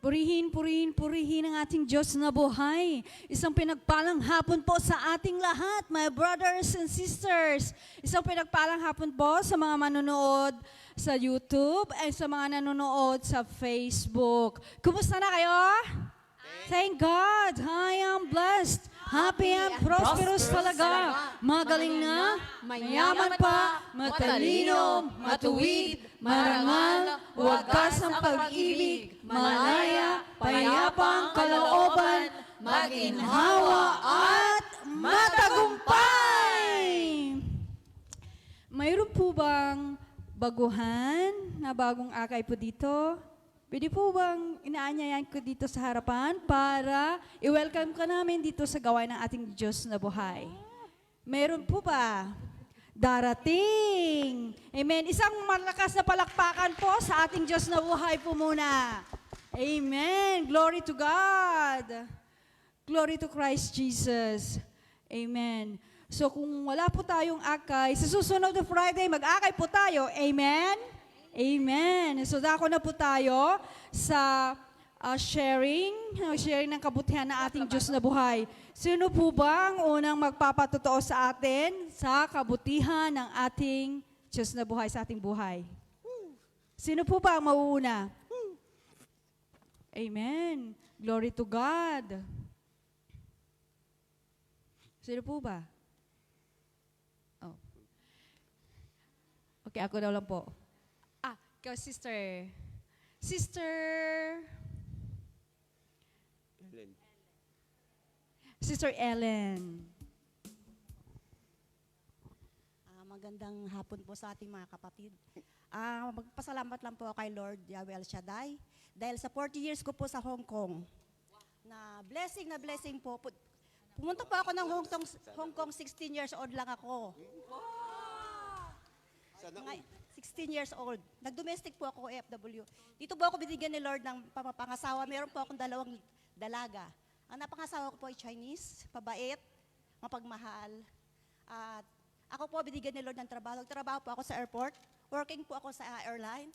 Purihin, purihin, purihin ang ating Diyos na buhay. Isang pinagpalang hapon po sa ating lahat, my brothers and sisters. Isang pinagpalang hapon po sa mga manonood sa YouTube at sa mga nanonood sa Facebook. Kumusta na kayo? Thank God, I am blessed. Happy and prosperous talaga. Magaling na, mayaman pa, matalino, matuwid, marangal, wagas ang pag-ibig, malaya, payapang kalooban, maginhawa at matagumpay. Mayroon po bang baguhan na bagong akay po dito? Pwede po bang inaanyayan ko dito sa harapan para i-welcome ka namin dito sa gawain ng ating Diyos na buhay? Meron po ba? Darating! Amen. Isang malakas na palakpakan po sa ating Diyos na buhay po muna. Amen. Glory to God. Glory to Christ Jesus. Amen. So kung wala po tayong akay, sa susunod na Friday, mag-akay po tayo. Amen? Amen. So dako na po tayo sa sharing ng kabutihan ng ating Diyos na buhay. Sino po ba ang unang magpapatotoo sa atin sa kabutihan ng ating Diyos na buhay sa ating buhay? Sino po ba ang mauuna? Amen. Glory to God. Sino po ba? Oh. Okay, ako daw lang po. Ikaw, sister. Sister... Ellen. Sister Ellen. Magandang hapon po sa ating mga kapatid. Magpasalamat lang po kay Lord Yahweh El Shaddai dahil sa 40 years ko po sa Hong Kong. Na blessing po. Pumunta po ako ng Hong Kong 16 years old lang ako. Sana 16 years old. Nag-domestic po ako OFW. Dito po ako binigyan ni Lord ng papangasawa. Meron po akong 2 dalaga. Ang napangasawa ko po ay Chinese, pabait, mapagmahal. At ako po binigyan ni Lord ng trabaho. Nagtrabaho po ako sa airport. Working po ako sa airline.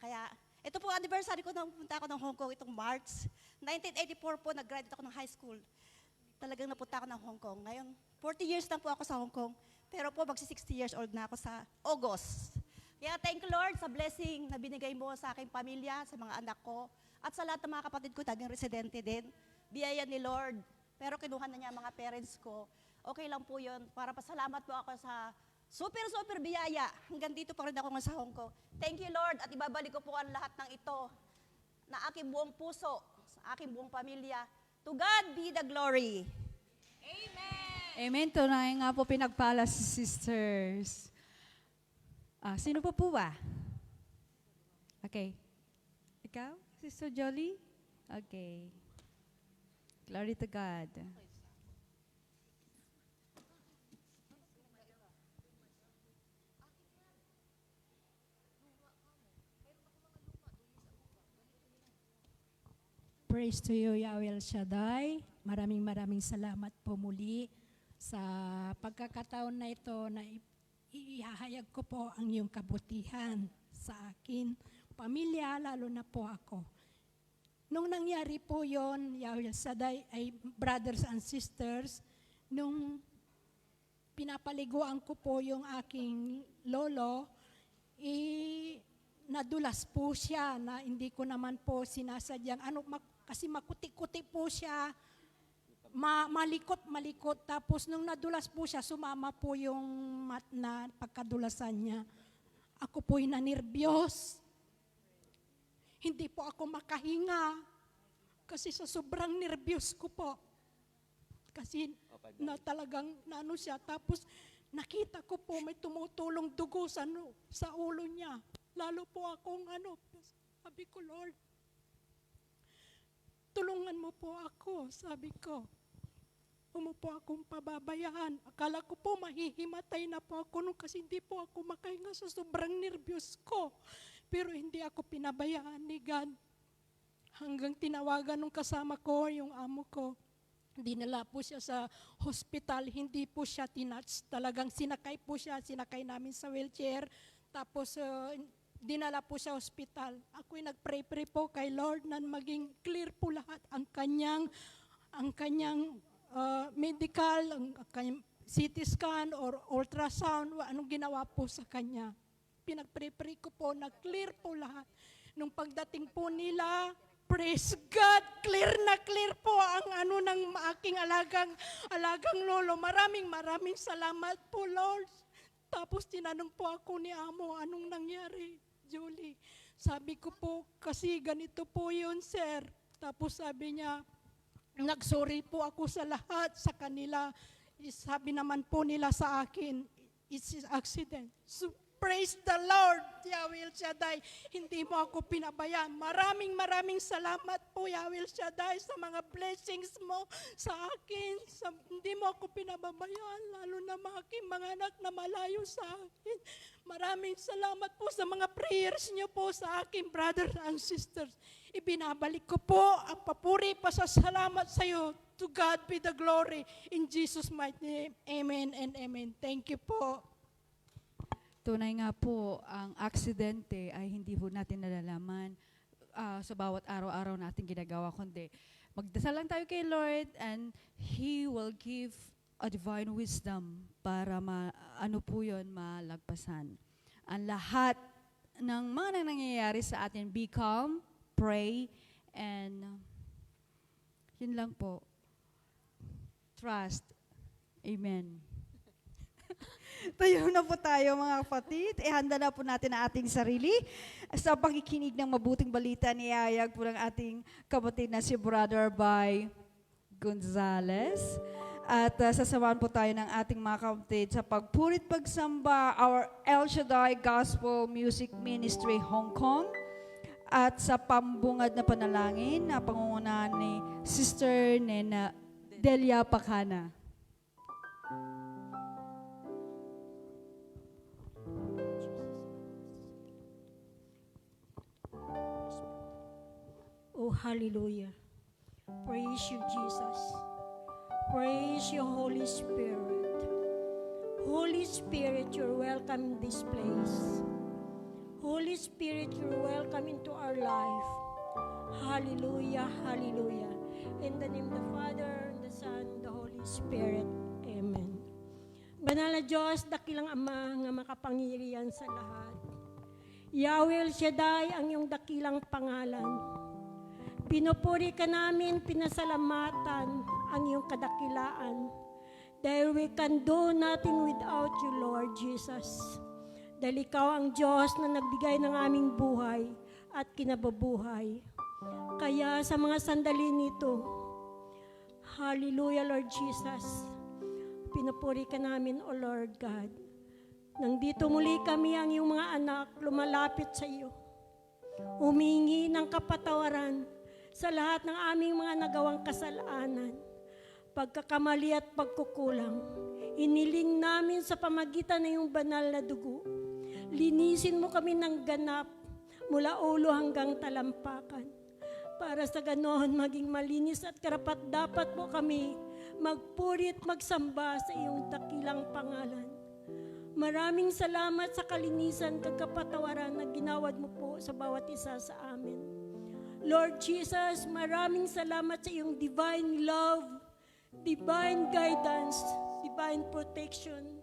Kaya, ito po anniversary ko nang pumunta ako ng Hong Kong itong March. 1984 po, nag-graduate ako ng high school. Talagang napunta ako ng Hong Kong. Ngayon, 40 years lang po ako sa Hong Kong. Pero po, magsi-60 years old na ako sa August. Kaya thank you, Lord, sa blessing na binigay mo sa aking pamilya, sa mga anak ko, at sa lahat ng mga kapatid ko, taging residente din. Biyaya ni Lord. Pero kinuha na niya ang mga parents ko. Okay lang po yun. Para pasalamat po ako sa super biyaya. Hanggang dito pa rin ako sa Hong Kong. Thank you, Lord, at ibabalik ko po ang lahat ng ito na aking buong puso, sa aking buong pamilya. To God be the glory. Amen. Tunay nga po pinagpala si sisters. Sino pa po ba? Okay. Ikaw? Sister Jolie? Okay. Glory to God. Praise to you, Yahweh El Shaddai. Maraming salamat po muli sa pagkakataon na ito na ihahayag ko po ang iyong kabutihan sa akin, pamilya, lalo na po ako. Nung nangyari po yon, Yahweh El Shaddai, ay brothers and sisters, nung pinapaliguan ko po yung aking lolo, nadulas po siya na hindi ko naman po sinasadyang, kasi makuti-kuti po siya, malikot. Tapos nung nadulas po siya, sumama po yung mat na pagkadulasan niya. Ako po'y nanerbyos. Hindi po ako makahinga. Kasi sa sobrang nervyos ko po. Kasi na talagang naano siya. Tapos nakita ko po may tumutulong dugo sa ulo niya. Lalo po akong sabi ko, Lord, tulungan mo po ako, sabi ko. Umupo akong pababayaan. Akala ko po mahihimatay na po ako nung kasi hindi po ako makahinga sa sobrang nervyos ko. Pero hindi ako pinabayaan ni God. Hanggang tinawagan nung kasama ko, yung amo ko. Dinala po siya sa hospital, hindi po siya tinouch. Talagang sinakay po siya, sinakay namin sa wheelchair. Tapos dinala po sa ospital. Ako'y nag-pray po kay Lord na maging clear po lahat ang kanyang medical, ang kanyang CT scan or ultrasound, anong ginawa po sa kanya. Pinag-pray ko po na clear po lahat. Nung pagdating po nila, praise God, clear na clear po ang ng aking alagang lolo. Maraming salamat po, Lord. Tapos tinanong po ako ni Amo, anong nangyari, Julie? Sabi ko po, kasi ganito po yun, sir. Tapos sabi niya, nagsorry po ako sa lahat sa kanila. Sabi naman po nila sa akin, it's an accident. So, praise the Lord, Yahweh El Shaddai. Hindi mo ako pinabayaan. Maraming salamat po, Yahweh El Shaddai, sa mga blessings mo sa akin. Hindi mo ako pinababayaan, lalo na mga aking mga anak na malayo sa akin. Maraming salamat po sa mga prayers niyo po sa aking brothers and sisters. Ibinabalik ko po ang papuri, pasasalamat sa iyo. To God be the glory. In Jesus' mighty name, amen and amen. Thank you po. Tunay nga po, ang aksidente ay hindi po natin nalalaman sa bawat araw-araw natin ginagawa, kundi magdasal lang tayo kay Lord and He will give a divine wisdom para malagpasan. Ang lahat ng mga nangyayari sa atin, be calm, pray, and yun lang po. Trust. Amen. Tayo na po tayo mga kapatid. Ihanda na po natin ang ating sarili sa pakikinig ng mabuting balita ni Ayag po ng ating kapatid na si Brother Bay Gonzales. At sasamahan po tayo ng ating mga kapatid sa pagpurit pagsamba, our El Shaddai Gospel Music Ministry Hong Kong. At sa pambungad na panalangin na pangungunahan ni Sister Nena Delia Pacana. Oh, hallelujah. Praise you, Jesus. Praise you, Holy Spirit. Holy Spirit, you're welcome in this place. Holy Spirit, you're welcome into our life. Hallelujah, hallelujah. In the name of the Father, and the Son, and the Holy Spirit. Amen. Banal na Diyos, dakilang Ama, nga makapangyarihan sa lahat. Yahweh El Shaddai, ang iyong dakilang pangalan. Pinupuri ka namin, pinasalamatan ang iyong kadakilaan. Dahil we can do nothing without you, Lord Jesus. Dahil ikaw ang Diyos na nagbigay ng aming buhay at kinabubuhay. Kaya sa mga sandali nito, hallelujah, Lord Jesus, pinupuri ka namin, O Lord God. Nang dito muli kami ang iyong mga anak, lumalapit sa iyo. Humingi ng kapatawaran sa lahat ng aming mga nagawang kasalanan, pagkakamali at pagkukulang. Iniling namin sa pamagitan ng iyong banal na dugo. Linisin mo kami ng ganap mula ulo hanggang talampakan. Para sa ganon, maging malinis at karapat-dapat po kami magpuri at magsamba sa iyong dakilang pangalan. Maraming salamat sa kalinisan at kapatawaran na ginawad mo po sa bawat isa sa amin. Lord Jesus, maraming salamat sa iyong divine love, divine guidance, divine protection,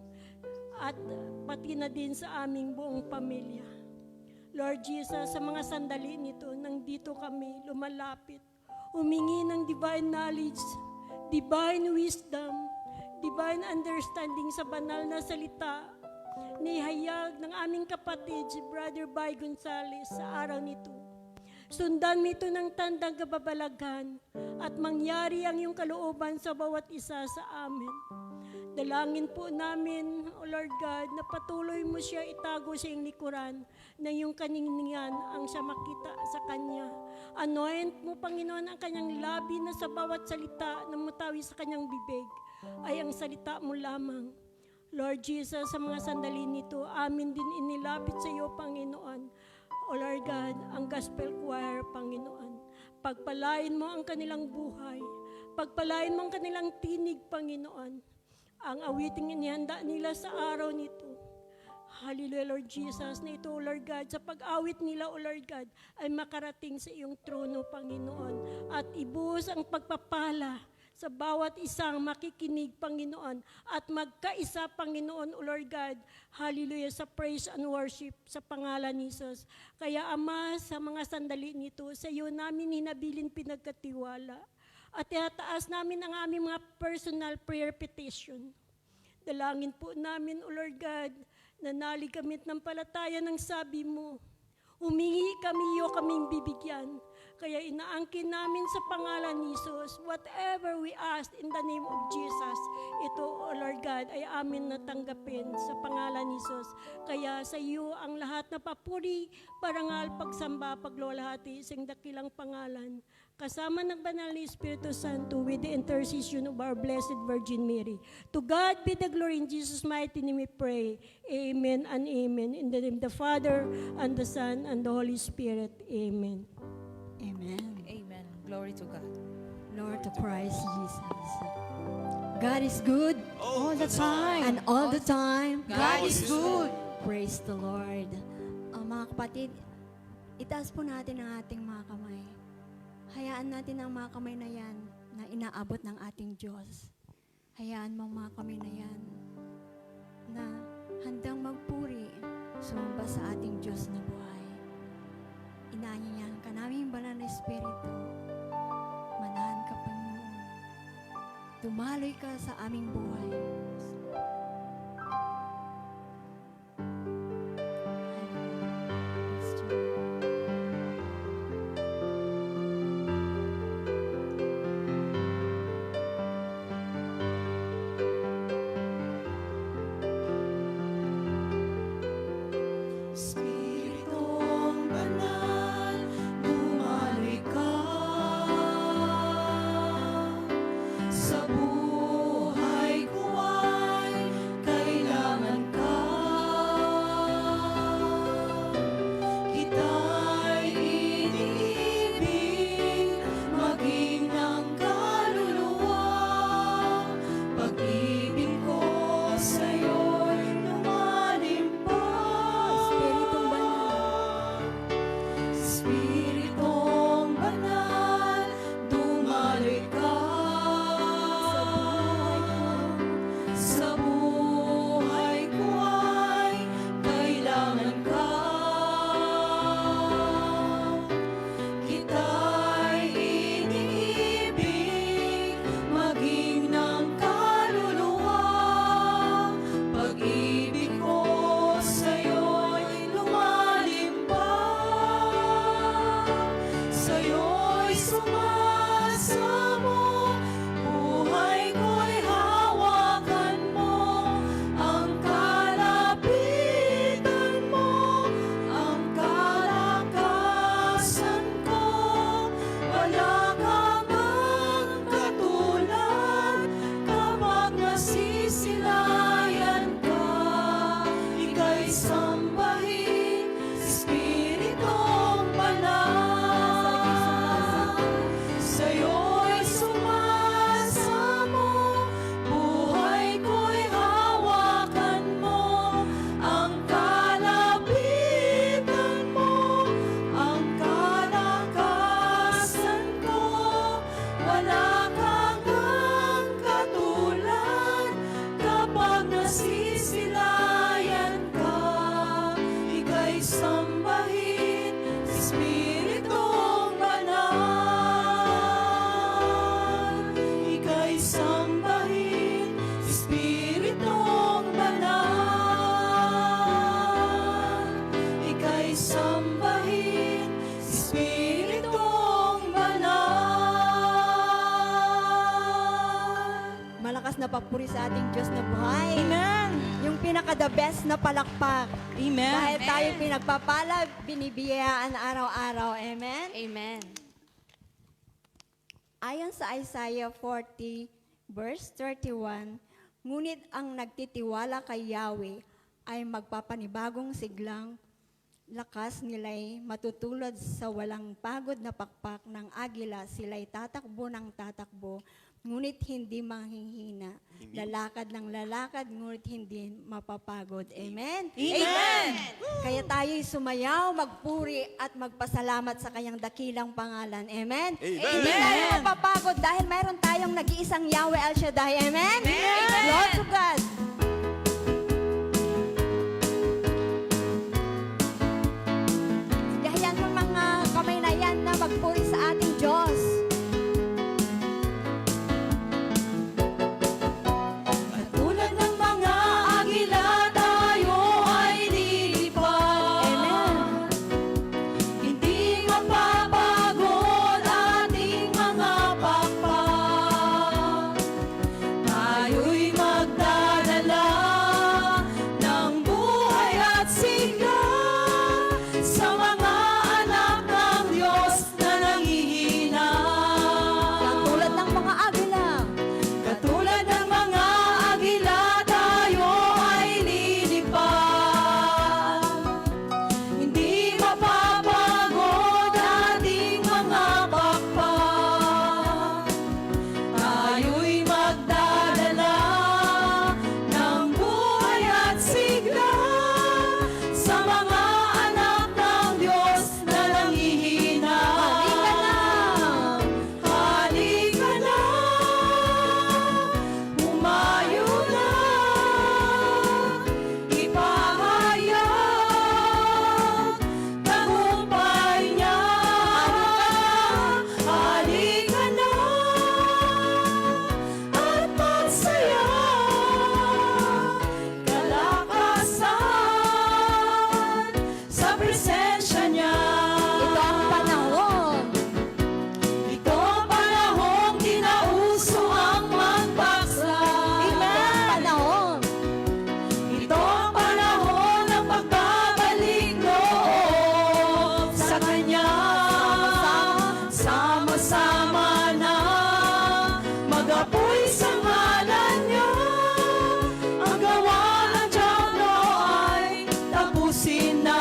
at pati na din sa aming buong pamilya. Lord Jesus, sa mga sandali nito, nandito kami lumalapit, humingi ng divine knowledge, divine wisdom, divine understanding sa banal na salita, nihayag ng aming kapatid, si Brother Bay Gonzales sa araw nito. Sundan mo ito ng tandang kababalaghan at mangyari ang iyong kalooban sa bawat isa sa amin. Dalangin po namin, O Lord God, na patuloy mo siya itago sa iyong likuran na iyong kaningingan ang siya makita sa kanya. Anoint mo, Panginoon, ang kanyang labi na sa bawat salita na mutawi sa kanyang bibig ay ang salita mo lamang. Lord Jesus, sa mga sandali nito, amin din inilapit sa iyo, Panginoon, O Lord God, ang gospel choir, Panginoon. Pagpalain mo ang kanilang buhay. Pagpalain mo ang kanilang tinig, Panginoon. Ang awiting inihanda nila sa araw nito. Hallelujah, Lord Jesus, na ito, O Lord God, sa pag-awit nila, O Lord God, ay makarating sa iyong trono, Panginoon, at ibuhos ang pagpapala sa bawat isang makikinig, Panginoon, at magkaisa, Panginoon, O Lord God, hallelujah, sa praise and worship sa pangalan ni Jesus. Kaya, Ama, sa mga sandali nito, sa iyo namin hinabilin pinagkatiwala, at itataas namin ang aming mga personal prayer petition. Dalangin po namin, O Lord God, na nalig kamit ng palataya ng sabi mo, humingi kami, iyo kaming bibigyan. Kaya inaangkin namin sa pangalan ni Jesus, whatever we ask in the name of Jesus, ito, O Lord God, ay amin natanggapin sa pangalan ni Jesus. Kaya sa iyo ang lahat na papuri, parangal, pagsamba, paglolahati, sa dakilang pangalan. Kasama ng banal ni Espiritu Santo with the intercession of our Blessed Virgin Mary. To God be the glory, in Jesus' mighty name we pray. Amen and amen. In the name of the Father, and the Son, and the Holy Spirit. Amen. Amen. Amen. Glory to God. Lord to Christ Jesus. God is good all the time. And all the time, God is good. Praise the Lord. Mga kapatid, itaas po natin ang ating mga kamay. Hayaan natin ang mga kamay na yan na inaabot ng ating Diyos. Hayaan mo ang mga kamay na yan na handang magpuri, sumamba sa ating Diyos na buhay. Inaanyayahan ka namin banal na Espiritu. Manahan ka, Panginoon. Dumaloy ka sa aming buhay. Espiritong banal, dumaloy ka sa buhay ko ay kailangan ka. Kita'y iniibig, maging ng kaluluwa. Pag-ibig ko sa'yo'y lumalim pa. Espiritong banal. Espiritong banal, dumaloy ka sa buhay ko ay kailangan ka. Kita'y iniibig, maging ng kaluluwa. Pag-ibig ko sa'yo'y lumalim pa. Sa'yo'y sumasamo, buhay ko'y hawakan mo. Ang kalapitan mo, ang kalakasan ko. Wala kang katulad kapag nasisilayan ka. Ika'y sambahin, Espiritong banal. Sa'yo'y sumasamo, buhay ko'y hawakan mo. Ang kalapitan mo, ang kalakasan ko. Wala kang katulad kapag nasisilayan ka. Ika'y sambahin, Espiritong banal. Ika'y sambahin, Espiritong banal. Ika'y sambahin, Espiritong banal. Malakas na papuri sa ating Diyos na buhay. Amen. Yung pinaka-the best na palakpak. Amen. Dahil tayo pinagpapala, binibiyayaan araw-araw. Amen? Amen. Ayon sa Isaiah 40, verse 31, ngunit ang nagtitiwala kay Yahweh ay magpapanibagong siglang, lakas nila'y matutulad sa walang pagod na pakpak ng agila, sila'y tatakbo ng tatakbo, ngunit hindi manghihina. Lalakad ng lalakad, ngunit hindi mapapagod. Amen? Amen! Kaya tayo'y sumayaw, magpuri at magpasalamat sa kanyang dakilang pangalan. Amen? Hindi tayo mapapagod dahil mayroon tayong nag-iisang Yahweh El Shaddai. Amen? Glory to God. Gahayan mo mga kamay na yan na magpuri sa ating Diyos. Tulad ng mga agila, tayo ay lilipad. Amen. Hindi mapapagod ating mga pakpak. Tayo'y magdadala ng buhay at sigla sa mga anak ng Diyos na nanghihina. Katulad ng mga agila. Katulad ng mga agila, tayo ay lilipad. Hindi mapapagod ating mga pakpak. Tayo'y magdadala ng buhay at sigla sa mga anak ng Diyos na nanghihina. Halika na, umayo na, ipahayag tagumpay niya. Halika na, at magsaya, kalakasan sa presensya niya. Ito ang panahon. Ito ang panahong dinauso ang magbaksay. Ito ang panahon. Ito ang panahon ng pagbabalik loob sa Kanya. Sama-sama na mag-apoy sa ngalan niya. Ang gawa ng Diablo ay tapusin na.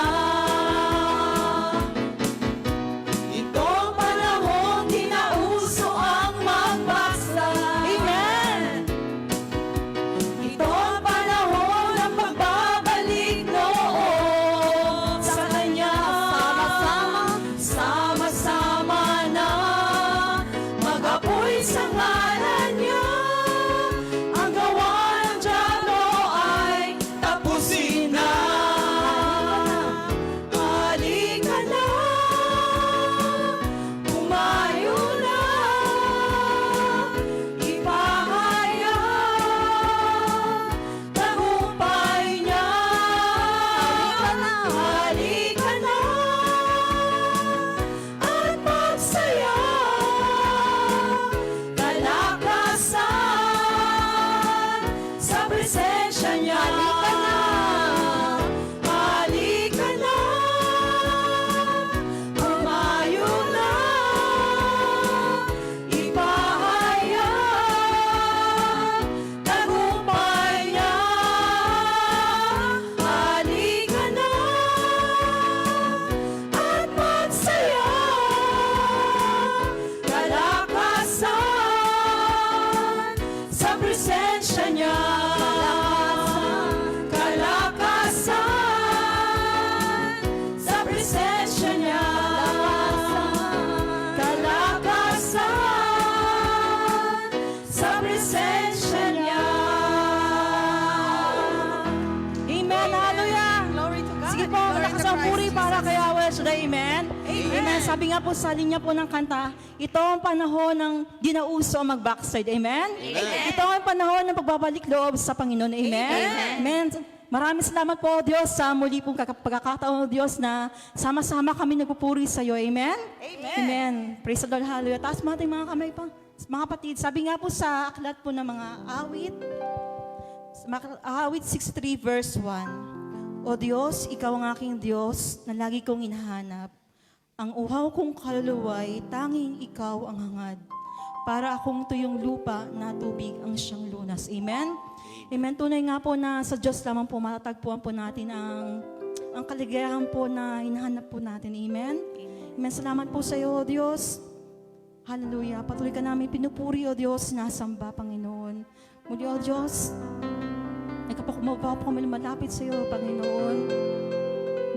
Ito ang panahon dinauso ang magbaksay. Amen! Ito ang panahon ng pagbabalik loob sa Kanya. Sama-sama na mag-apoy sa ngalan niya. Ang gawa ng Diablo ay tapusin na. Halika na, umayo na, ipahayag tagumpay niya. Halika na, at magsaya, kalakasan sa presensya niya. Halika na, umayo na, ipahayag tagumpay niya. Halika na, at magsaya, kalakasan sa presensya niya. Kalakasan sa presensya niya. Kalakasan sa presensya niya. Amen. Hallelujah. Glory to God. Sige po, Glory malakas to ang Christ puri para Jesus. kay Yahweh Shaddai. Amen. Amen. Sabi nga po sa linya po ng kanta, ito ang panahon ng dinauso ang mag-backslide. Amen. Ito ang panahon ng pagbabalik loob sa Panginoon. Amen. Amen. Maraming salamat po, Diyos, sa muli pong pagkakataon, Diyos, na sama-sama kami nagpupuri sa iyo. Amen? Amen. Praise the Lord. Hallelujah. Taas mo natin mga kamay pa. Mga kapatid, sabi nga po sa aklat po ng mga awit, awit 63 verse 1. O Diyos, ikaw ang aking Diyos na lagi kong hinahanap. Ang uhaw kong kaluluwa'y tanging ikaw ang hangad. Para akong tuyong lupa na tubig ang siyang lunas. Amen? Amen. Tunay nga po na sa Diyos lamang po matatagpuan po natin ang kaligayahan po na hinahanap po natin. Amen? Amen. Salamat po sa iyo, Diyos. Hallelujah. Patuloy ka namin pinupuri, O Diyos, nasamba, Panginoon. Muli, O Diyos, nagkapakumabaw po kami lumalapit sa iyo, Panginoon.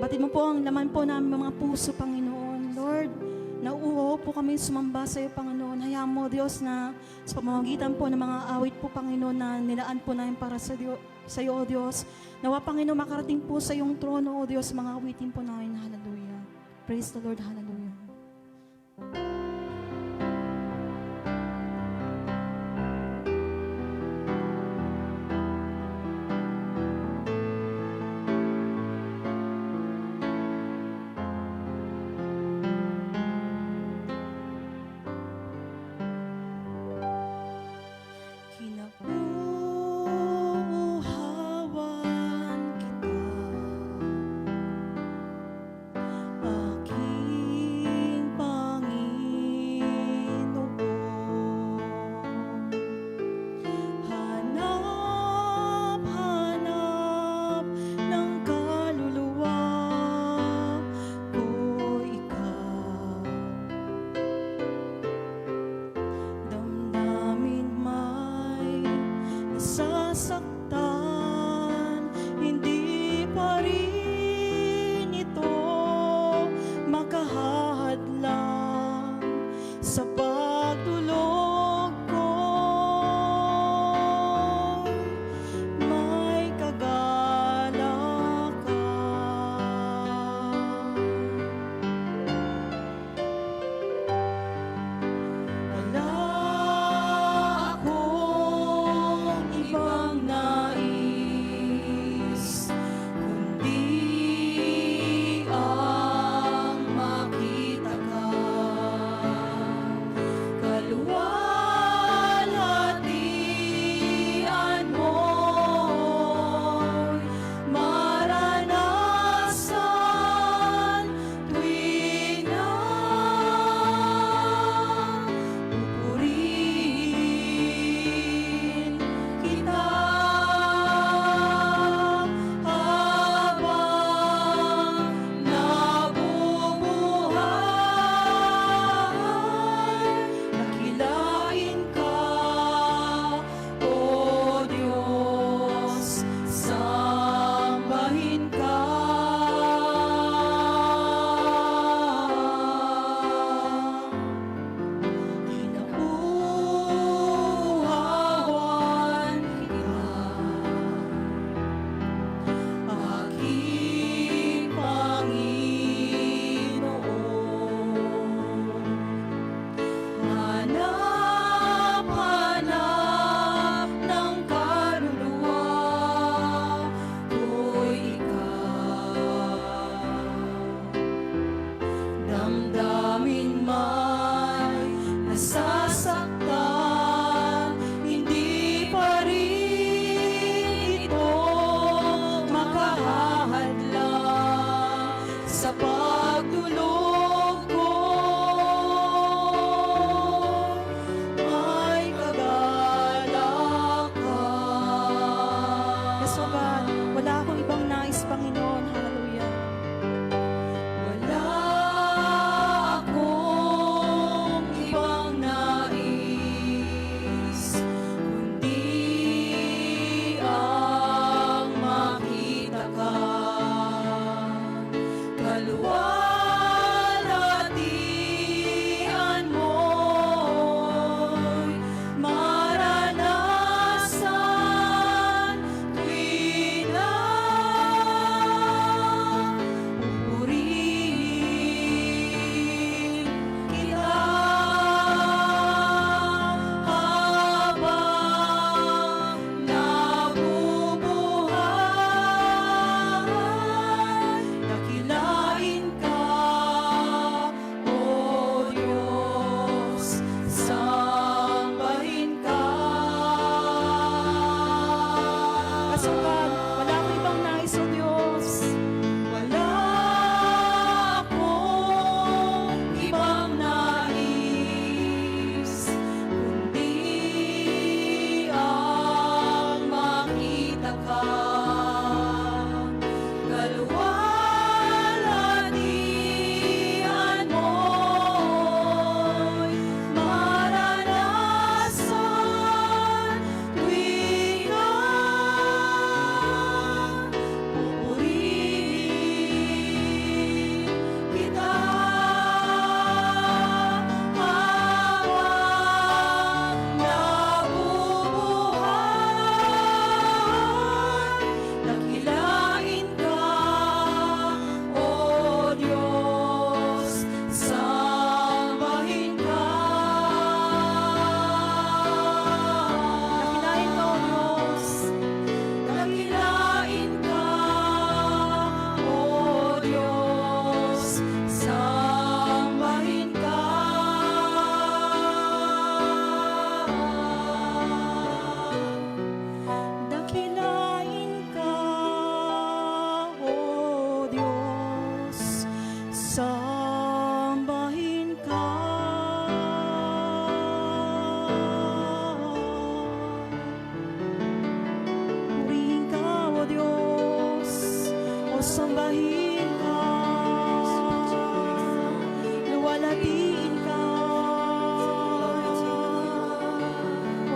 Batid mo po ang laman po namin mga puso, Panginoon. Lord, nauuho po kami sumamba sa iyo, Panginoon. Hayaan mo, Diyos, na sa pamamagitan po ng mga awit po, Panginoon, na nilaan po namin para sa iyo, O Diyos. Nawa, Panginoon, makarating po sa iyong trono, O Diyos, mga awitin po namin. Hallelujah. Praise the Lord. Hallelujah. Kinabuhawan kita, aking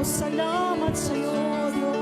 Salamat sa iyo, Diyos.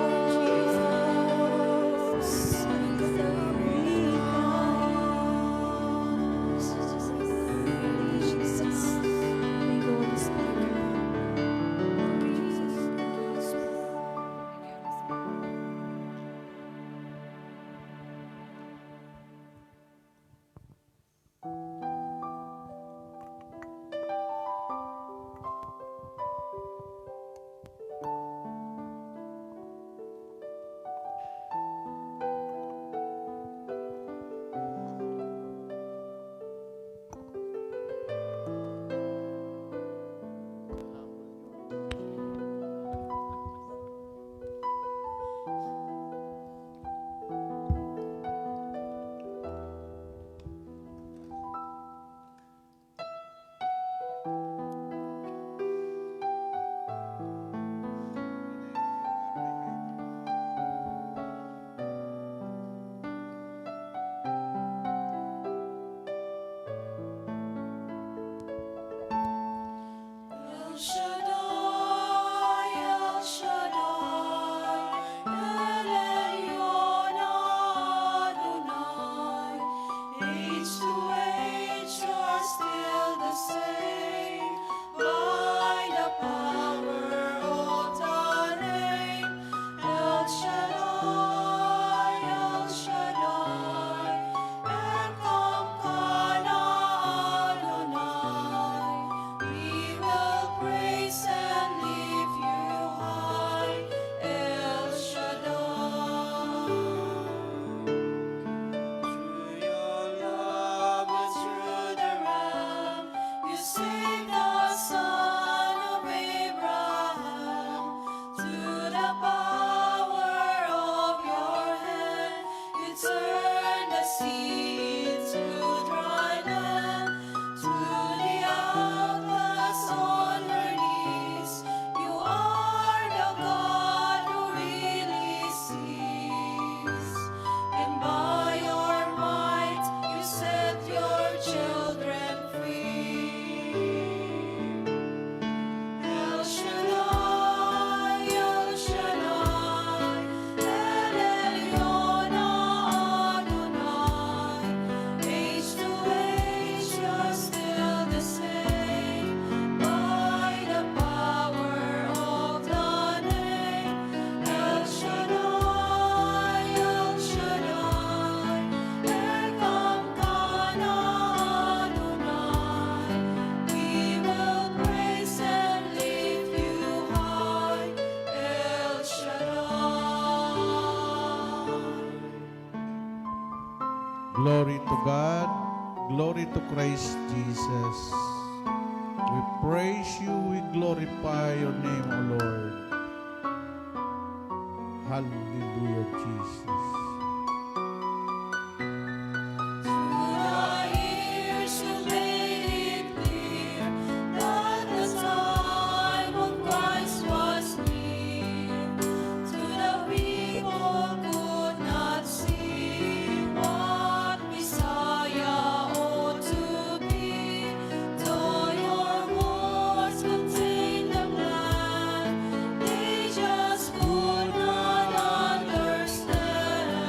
Glory to God. Glory to Christ Jesus. We praise you. We glorify your name, O Lord. Hallelujah, Jesus. Just could not understand.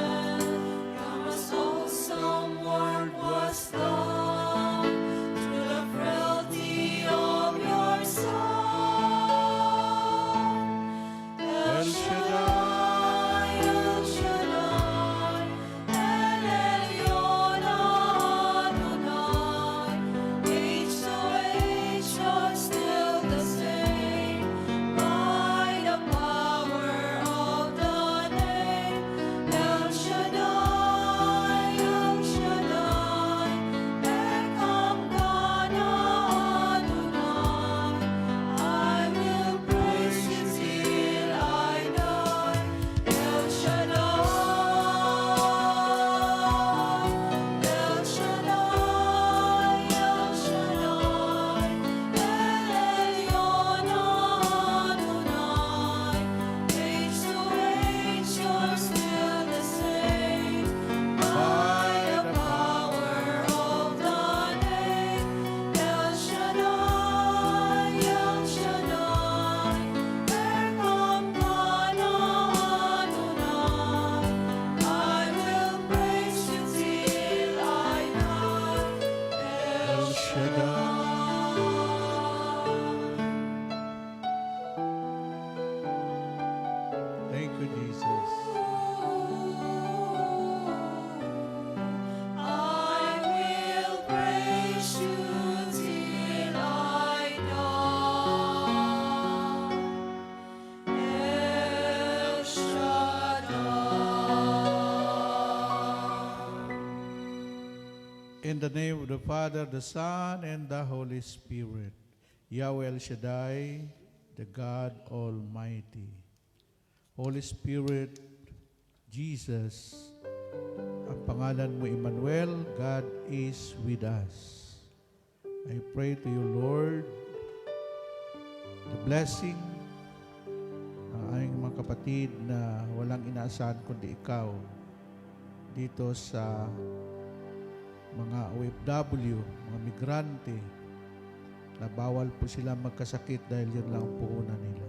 in the name of the Father, the Son, and the Holy Spirit. Yahweh El Shaddai, the God Almighty. Holy Spirit, Jesus, ang pangalan mo Emmanuel, God is with us. I pray to you, Lord, the blessing ng aming mga kapatid na walang inaasahan kundi ikaw dito sa mga OFW, mga migrante, na bawal po sila magkasakit dahil yan lang ang puhunan nila.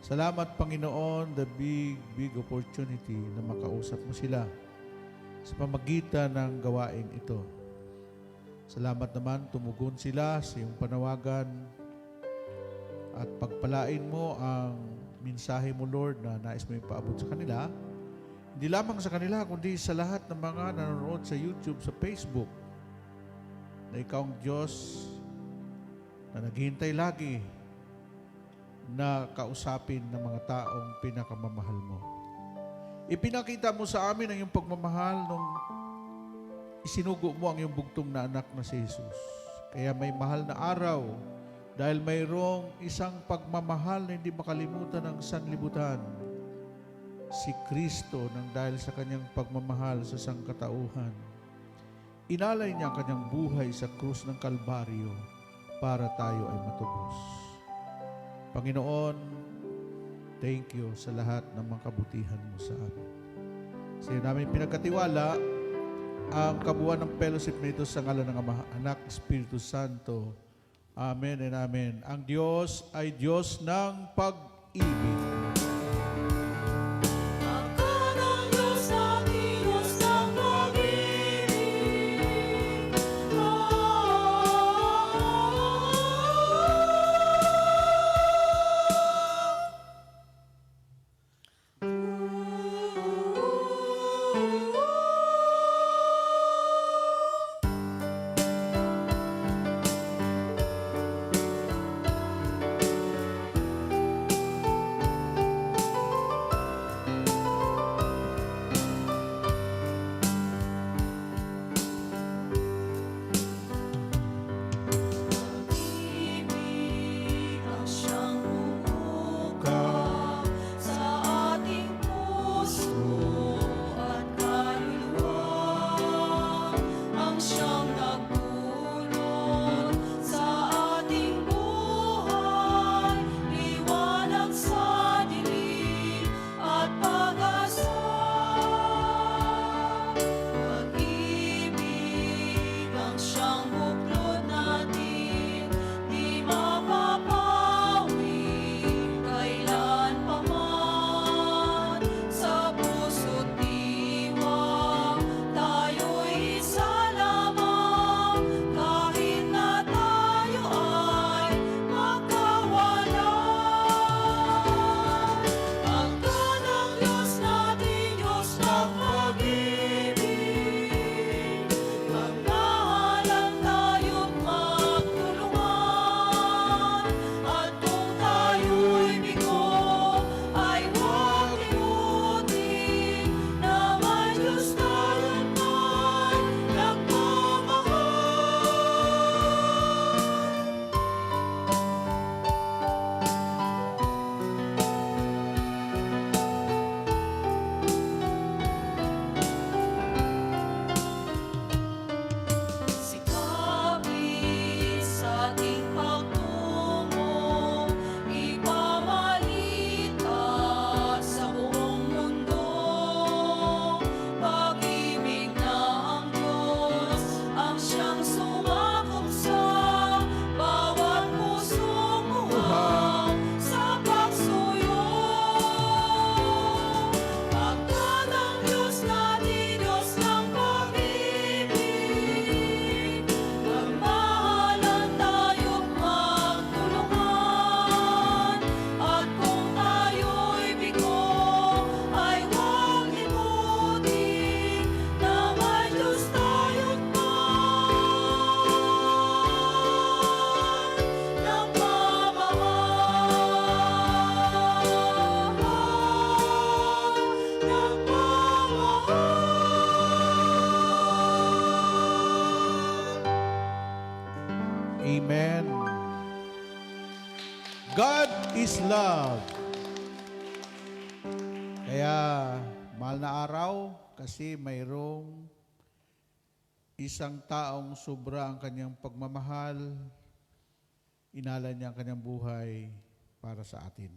Salamat, Panginoon, the big opportunity na makausap mo sila sa pamagitan ng gawaing ito. Salamat naman, tumugon sila sa iyong panawagan at pagpalain mo ang mensahe mo, Lord, na nais mo ipaabot sa kanila. Hindi lamang sa kanila, kundi sa lahat ng mga nanonood sa YouTube, sa Facebook, na ikaw ang Diyos na naghihintay lagi na kausapin ng mga taong pinakamamahal mo. Ipinakita mo sa amin ang iyong pagmamahal nung isinugo mo ang iyong bugtong na anak na si Jesus. Kaya may mahal na araw dahil mayroong isang pagmamahal na hindi makalimutan ng sanlibutan. Si Kristo nang dahil sa kanyang pagmamahal sa sangkatauhan. Inalay niya ang kanyang buhay sa krus ng Kalbaryo para tayo ay matubos. Panginoon, thank you sa lahat ng mga kabutihan mo sa amin. Sa iyo namin pinagkatiwala ang kabuuan ng fellowship nito sa ngalan ng Ama, Anak, Espiritu Santo. Amen and amen. Ang Diyos ay Diyos ng pag-ibig. God is love. Kaya, mahal na araw kasi mayroong isang taong sobra ang kanyang pagmamahal, inala niya ang kanyang buhay para sa atin.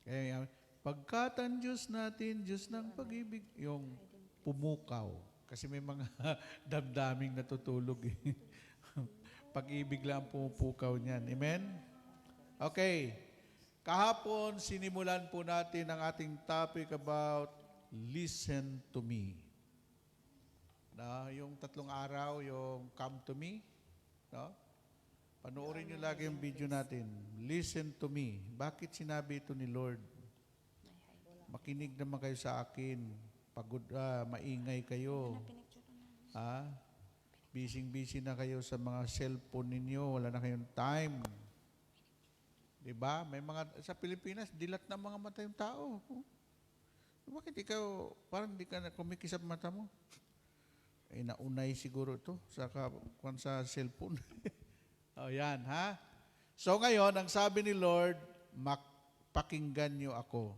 Kaya, pagkat ang Diyos natin, Diyos ng pag-ibig, yung pumukaw. Kasi may mga damdaming natutulog eh. Pag-ibig lang ang pumupukaw niyan. Amen? Okay. Kahapon, sinimulan po natin ang ating topic about listen to me. Yung 3 araw, yung come to me. No? Panoorin niyo lagi yung video natin. Listen to me. Bakit sinabi ito ni Lord? Makinig naman kayo sa akin. Pagod, maingay kayo. Busy na kayo sa mga cellphone ninyo. Wala na kayong time. Diba? May mga, sa Pilipinas, dilat na mga mata yung tao. Bakit ikaw, parang di ka na kumikisap mata mo? Eh, naunay siguro ito sa cellphone. O yan, ha? So ngayon, ang sabi ni Lord, pakinggan niyo ako.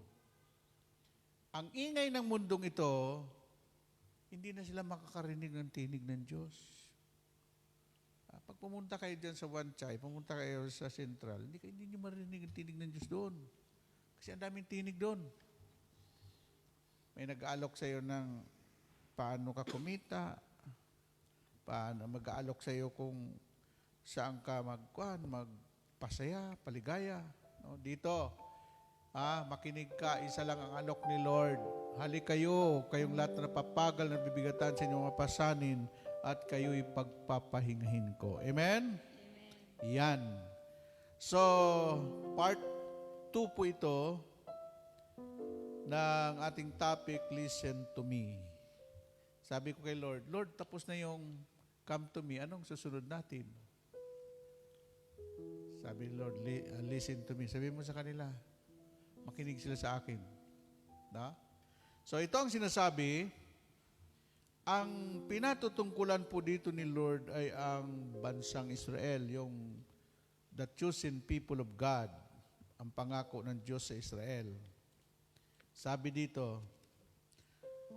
Ang ingay ng mundong ito, hindi na sila makakarinig ng tinig ng Diyos. Pag pumunta kayo dyan sa One Chai, pumunta kayo sa Central, hindi nyo marinig ang tinig ng Diyos doon. Kasi ang daming tinig doon. May nag-aalok sa'yo ng paano ka kumita, paano mag-aalok sa'yo kung saan ka magpasaya, paligaya. No? Dito, makinig ka, isa lang ang alok ni Lord. Halik kayo, kayong lahat na napapagal, na bibigatan sa inyong mapasanin, at kayo'y pagpapahingahin ko. Amen? Yan. So, part 2 po ito ng ating topic, listen to me. Sabi ko kay Lord, Lord, tapos na yung come to me. Anong susunod natin? Sabi ni Lord, listen to me. Sabi mo sa kanila, makinig sila sa akin. Na? So ito ang sinasabi, ang pinatutungkulan po dito ni Lord ay ang bansang Israel, yung the chosen people of God, ang pangako ng Diyos sa Israel. Sabi dito,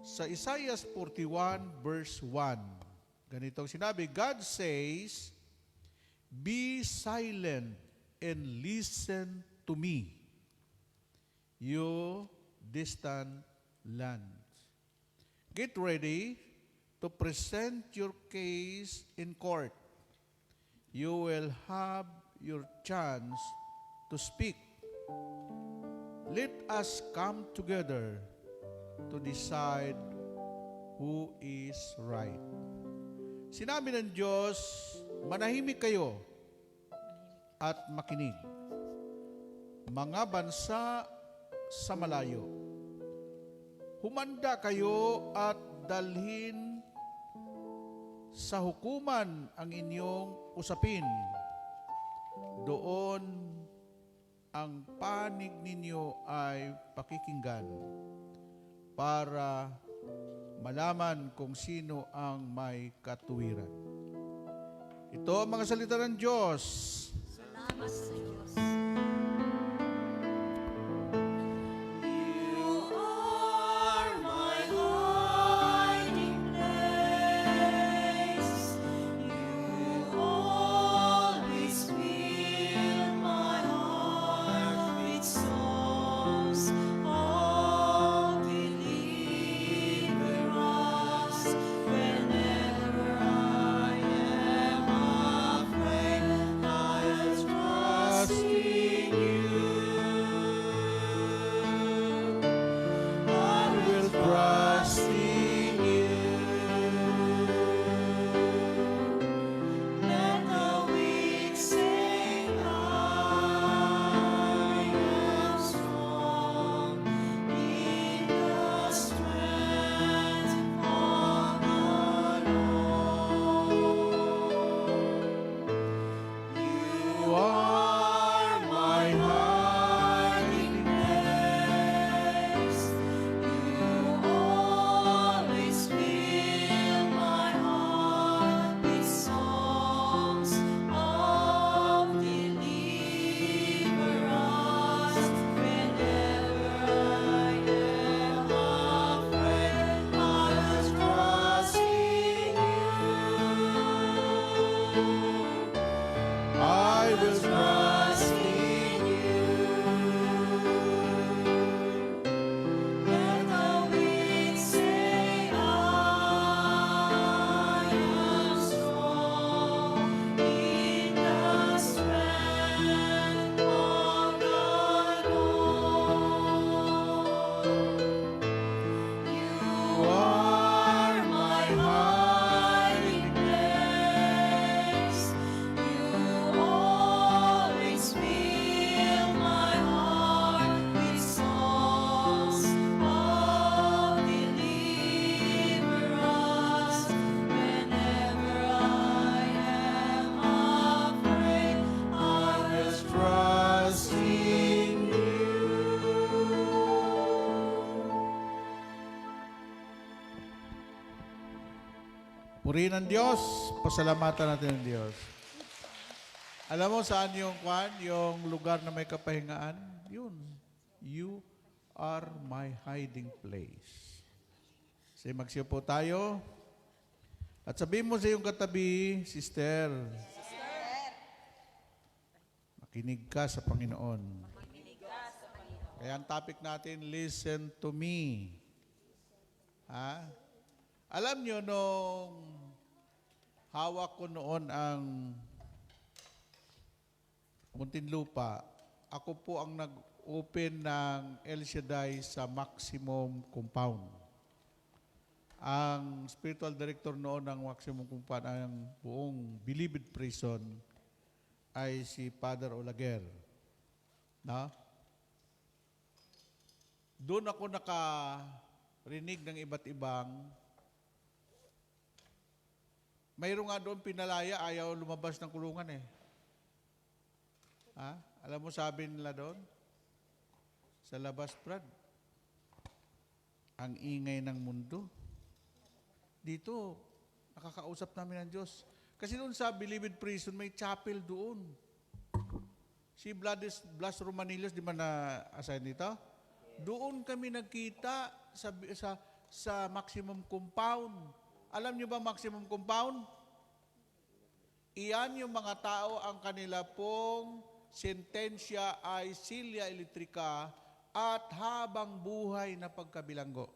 sa Isaiah 41 verse 1, ganitong sinabi, God says, be silent and listen to me, you distant lands. Get ready to present your case in court. You will have your chance to speak. Let us come together to decide who is right. Sinabi ng Diyos, manahimik kayo at makinig. Mga bansa sa malayo, humanda kayo at dalhin sa hukuman ang inyong usapin. Doon ang panig ninyo ay pakikinggan para malaman kung sino ang may katuwiran. Ito ang mga salita ng Diyos. Salamat sa Diyos. Purihin ang Diyos. Pasalamatan natin ang Diyos. Alam mo saan yung yung lugar na may kapahingaan? Yun. You are my hiding place. Sige, magsiupo tayo. At sabihin mo sa iyong katabi, sister, makinig ka sa Panginoon. Kaya ang topic natin, listen to me. Ha? Alam nyo, nung hawak ko noon ang Muntinlupa, ako po ang nag-open ng El Shaddai sa Maximum Compound. Ang spiritual director noon ng Maximum Compound, ang buong Bilibid Prison, ay si Father Olaguer. No? Doon ako nakarinig ng iba't ibang, mayroon nga doon pinalaya, ayaw lumabas ng kulungan eh. Ha? Alam mo sabi nila doon? Sa labas, Brad, ang ingay ng mundo. Dito, nakakausap namin ang Diyos. Kasi doon sa Bilibid Prison, may chapel doon. Si Blas Romanillos, di ba na-assign dito? Doon kami nagkita sa Maximum Compound. Alam niyo ba Maximum Compound? Iyan yung mga tao ang kanila pong sentensya ay silya elektrika at habang buhay na pagkabilanggo.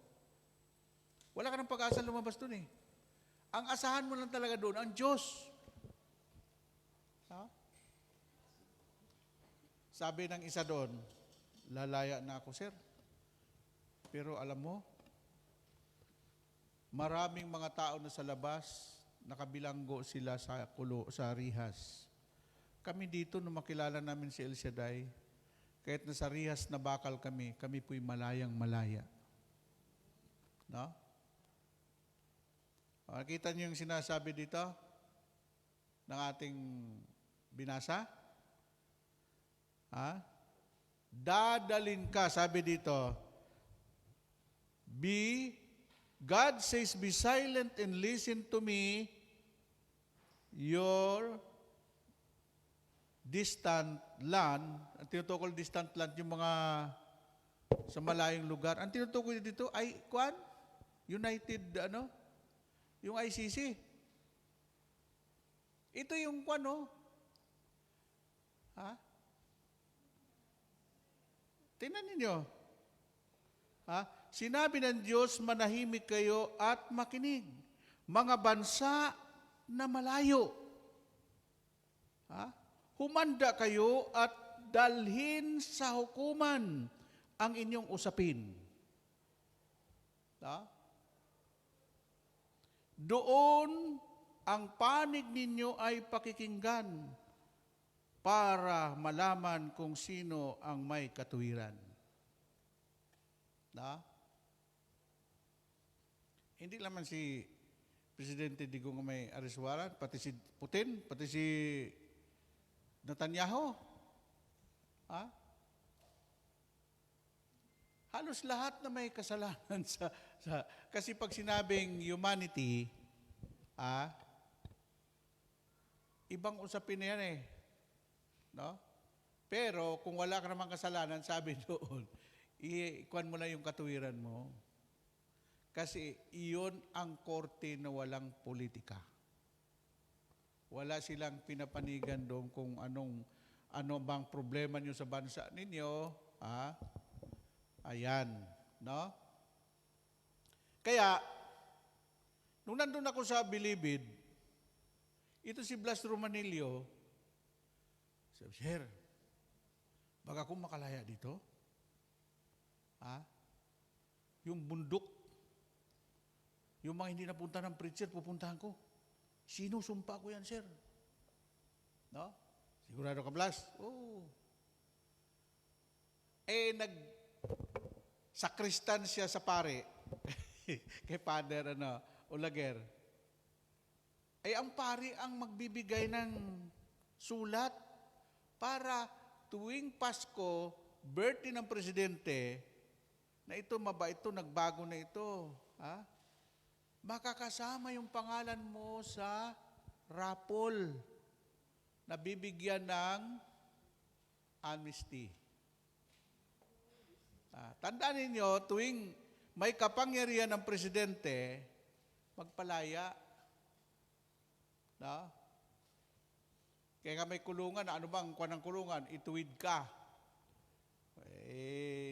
Wala ka ng pag-asa lumabas doon eh. Ang asahan mo lang talaga doon, ang Diyos. Ha? Sabi ng isa doon, lalaya na ako, sir. Pero alam mo, maraming mga tao na sa labas, nakabilanggo sila sa rihas. Kami dito, nung makilala namin si El Shaddai, kahit nasa rihas na bakal kami po'y malayang malaya. No? Nakita niyo yung sinasabi dito ng ating binasa? Ha? Dadalin ka, sabi dito, God says, be silent and listen to me, your distant land. Ang tinutukol distant land, yung mga sa malayong lugar. Ang tinutukol dito ay, United, yung ICC. Ito yung ha? Tingnan ninyo. Ha? Sinabi ng Diyos, manahimik kayo at makinig. Mga bansa na malayo. Ha? Humanda kayo at dalhin sa hukuman ang inyong usapin. Ha? Doon ang panig ninyo ay pakikinggan para malaman kung sino ang may katuwiran. Na? Hindi naman si Presidente Digong may arrest warrant, pati si Putin, pati si Netanyahu. Ha? Halos lahat na may kasalanan kasi pag sinabing humanity, ibang usapin na yan eh. No? Pero kung wala ka namang kasalanan, sabi doon, ikuan mo na yung katuwiran mo. Kasi iyon ang korte na walang politika. Wala silang pinapanigan doon kung ano bang problema nyo sa bansa ninyo. Ayan. No? Kaya, nung nandun ako sa Bilibid, ito si Blas Romanillo, sabi, sir, baka akong makalaya dito? Yung bundok, yung mga hindi napunta ng preacher, pupuntahan ko. Sinusumpa ko yan, sir. No? Sigurado ka, Blas? Oo. Sakristan siya sa pare, kay Father Olaguer. Ang pare ang magbibigay ng sulat para tuwing Pasko, birthday ng presidente, na ito mabait ito, nagbago na ito. makakasama yung pangalan mo sa raffle na bibigyan ng amnesty. Tandaan ninyo, tuwing may kapangyarihan ng presidente, magpalaya. No? Kaya nga may kulungan, ano bang kuha ng kulungan? Ituwid ka.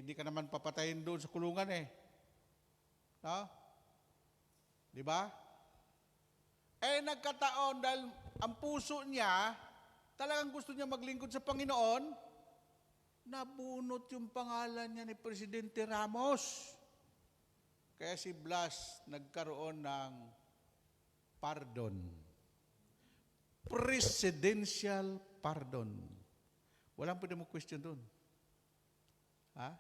Hindi ka naman papatayin doon sa kulungan eh. No? Di ba? Nagkataon dahil ang puso niya, talagang gusto niya maglingkod sa Panginoon, nabunot yung pangalan niya ni Presidente Ramos. Kaya si Blas nagkaroon ng pardon. Presidential pardon. Walang pwede mo question doon. Ha?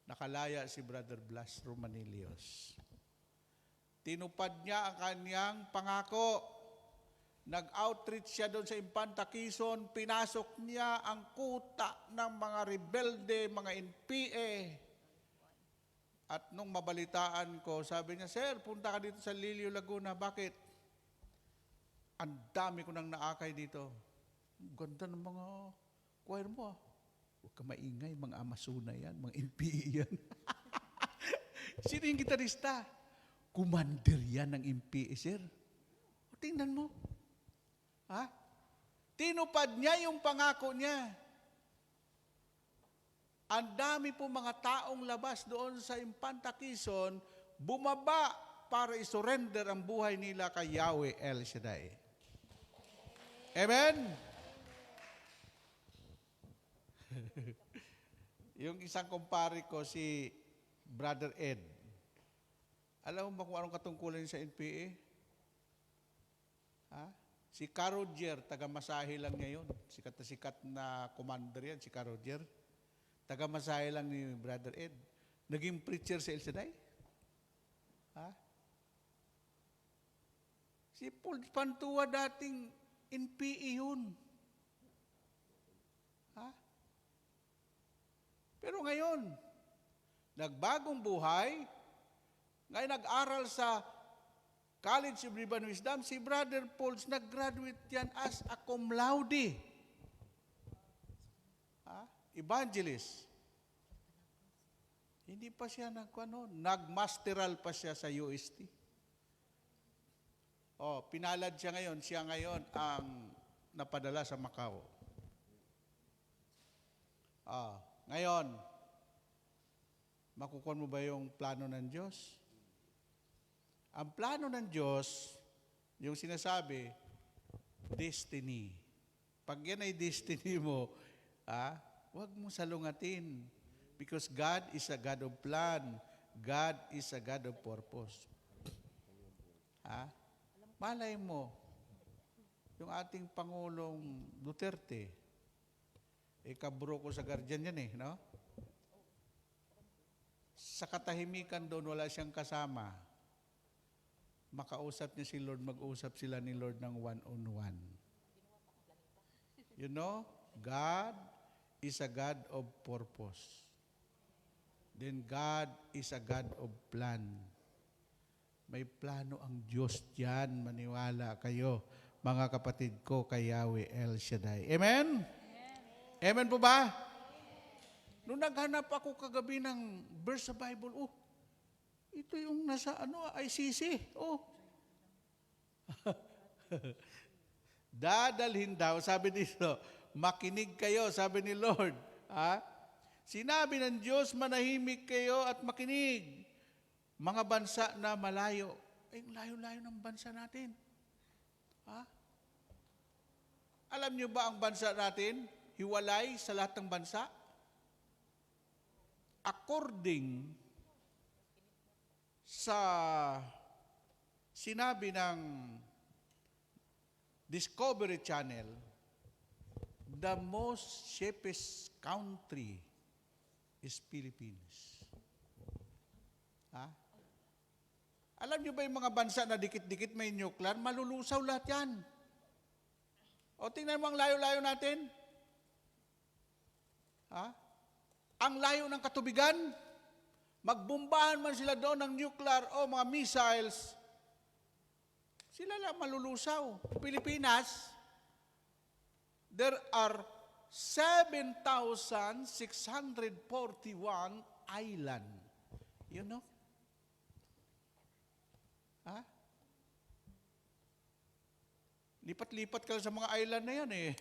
Nakalaya si Brother Blas Romanilios. Tinupad niya ang kanyang pangako. Nag-outreach siya doon sa Infanta Quezon, pinasok niya ang kuta ng mga rebelde, mga NPA. At nung mabalitaan ko, sabi niya, Sir, punta ka dito sa Lilio, Laguna. Bakit? Ang dami ko nang naakay dito. Ganda ng mga choir mo. Huwag ka maingay, mga Amasuna yan, mga NPA yan. Sino yung gitarista? Commander yan ng NPA, sir. O, tingnan mo. Ha? Tinupad niya yung pangako niya. Ang dami po mga taong labas doon sa Infanta Quezon, bumaba para isurrender ang buhay nila kay Yahweh El Shaddai. Amen? Yung isang kumpare ko, si Brother Ed, alam mo ba kung anong katungkulan sa NPA? Ha? Si Caroger, taga-masahe lang niya yun. Sikat na sikat na commander yan, si Caroger. Taga-masahe lang ni Brother Ed. Naging preacher sa El Shaddai. Ha? Si Paul Pantua dating NPA yun. Ha? Pero ngayon, nagbagong buhay, ngayon nag-aral sa College of Riban Wisdom, si Brother Pauls, nag-graduate yan as a cum laude. Evangelist. Hindi pa siya nag-masteral pa siya sa UST. Pinalad siya ngayon ang napadala sa Macau. Ngayon, makukuha mo ba yung plano ng Diyos? Ang plano ng Diyos, yung sinasabi, destiny. Pag yan ay destiny mo, huwag mo salungatin. Because God is a God of plan. God is a God of purpose. Malay mo, yung ating Pangulong Duterte, kabro ko sa guardian yan no? Sa katahimikan doon, wala siyang kasama. Makausap niya si Lord, mag-usap sila ni Lord ng one-on-one. You know, God is a God of purpose. Then God is a God of plan. May plano ang Diyos diyan, maniwala kayo, mga kapatid ko, kay Yahweh El Shaddai. Amen? Amen po ba? Nung naghanap ako kagabi ng verse sa Bible, ito yung nasa ICC. Dadalhin daw, sabi dito, makinig kayo, sabi ni Lord. Sinabi ng Diyos, manahimik kayo at makinig. Mga bansa na malayo. Layo-layo ng bansa natin. Alam niyo ba ang bansa natin? Hiwalay sa lahat ng bansa? According sa sinabi ng Discovery Channel, the most safest country is Philippines. Alam niyo ba yung mga bansa na dikit-dikit may nuclear, malulusaw lahat yan. Tingnan mo ang layo-layo natin. Ang layo ng katubigan, Magbombahan man sila doon ng nuclear o mga missiles, sila lang malulusaw. Pilipinas, there are 7,641 island. You know? Ha? Lipat-lipat ka lang sa mga island na yan eh.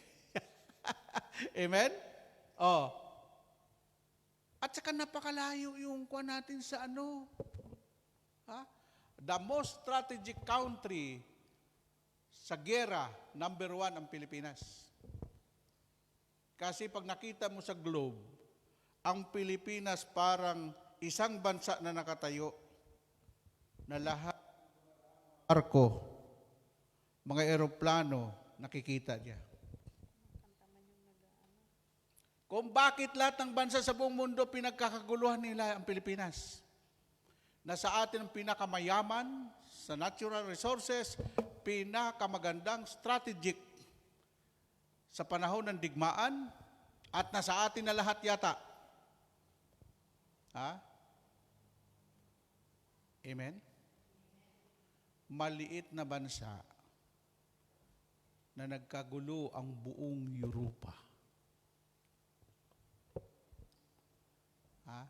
Amen? Oh. At saka napakalayo yung kuha natin sa ano. Ha? The most strategic country sa gera, number 1 ang Pilipinas. Kasi pag nakita mo sa globe, ang Pilipinas parang isang bansa na nakatayo na lahat barko, mga eroplano, nakikita niya. Kung bakit lahat ng bansa sa buong mundo pinagkakaguluhan nila ang Pilipinas. Na sa atin ang pinakamayaman sa natural resources, pinakamagandang strategic sa panahon ng digmaan, at nasa atin na lahat yata. Ha? Amen? Maliit na bansa na nagkagulo ang buong Europa. Ha?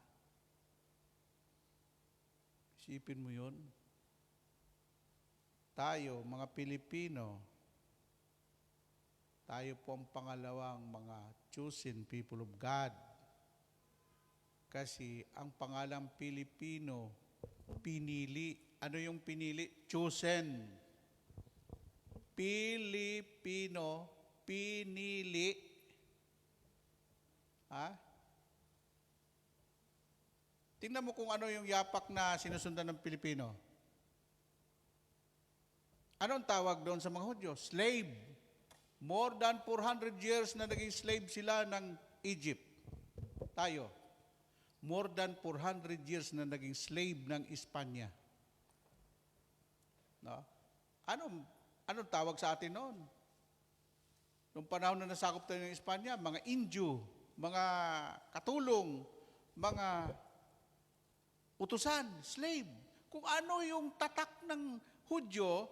Isipin mo yun. Tayo, mga Pilipino, tayo po ang pangalawang mga chosen people of God. Kasi ang pangalang Pilipino, pinili. Ano yung pinili? Chosen. Pilipino, pinili. Ha? Tingnan mo kung ano yung yapak na sinusundan ng Pilipino. Anong tawag doon sa mga Hudyo? Slave. More than 400 years na naging slave sila ng Egypt. Tayo. More than 400 years na naging slave ng Espanya. No? Anong tawag sa atin noon? Noong panahon na nasakop tayo ng Espanya, mga Indio, mga katulong, mga utusan, slave. Kung ano yung tatak ng Hudyo,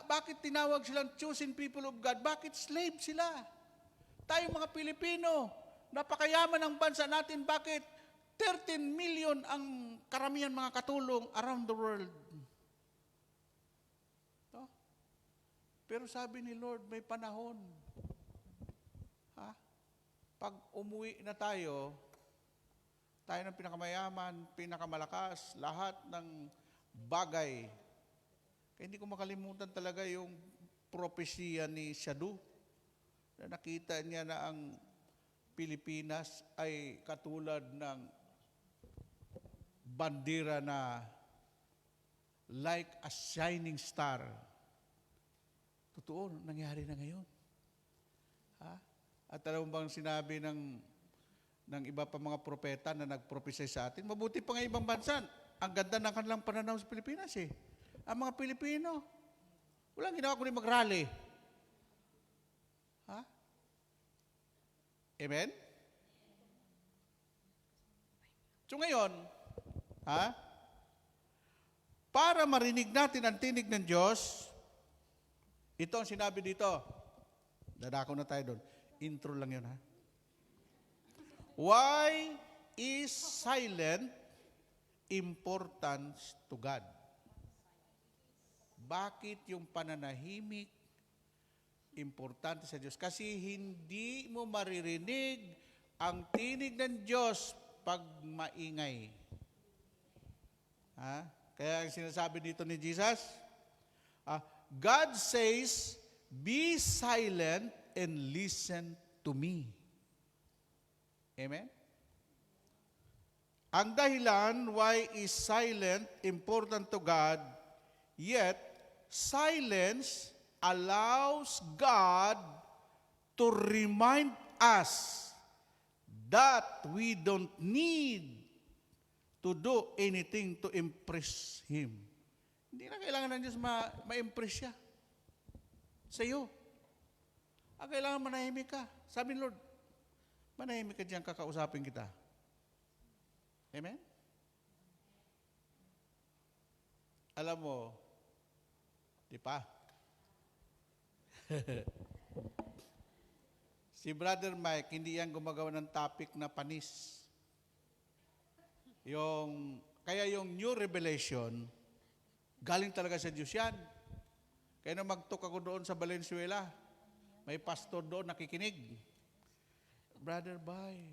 bakit tinawag silang chosen people of God? Bakit slave sila? Tayo mga Pilipino, napakayaman ng bansa natin, bakit 13 million ang karamihan mga katulong around the world? No? Pero sabi ni Lord, may panahon. Ha? Pag umuwi na tayo ng pinakamayaman, pinakamalakas, lahat ng bagay. Kaya hindi ko makalimutan talaga yung propesya ni Shadu na nakita niya na ang Pilipinas ay katulad ng bandera na like a shining star. Totoo, nangyari na ngayon. Ha? At alam mo bang sinabi ng iba pa mga propeta na nagpropesya sa atin, mabuti pa nga ibang bansa. Ang ganda ng kanilang pananaw sa Pilipinas eh. Ang mga Pilipino, walang ginawa kundi mag-rally. Ha? Amen? So ngayon, ha? Para marinig natin ang tinig ng Diyos, ito ang sinabi dito. Dadako na tayo doon. Intro lang yun, ha? Why is silent important to God? Bakit yung pananahimik importante sa Diyos? Kasi hindi mo maririnig ang tinig ng Diyos pag maingay. Ha? Kaya ang sinasabi dito ni Jesus, God says, be silent and listen to me. Amen? Ang dahilan why is silent important to God, yet silence allows God to remind us that we don't need to do anything to impress Him. Hindi na kailangan ng Diyos ma-impress siya sa iyo. Ang kailangan manahimik ka. Sabi ni Lord, manahimik ka diyan, kakausapin kita. Amen? Alam mo, di pa? Si Brother Mike, hindi yan gumagawa ng topic na panis. Kaya yung new revelation, galing talaga sa Diyos yan. Kaya nung mag-talk ako doon sa Valenzuela, may pastor doon nakikinig. Brother Bay,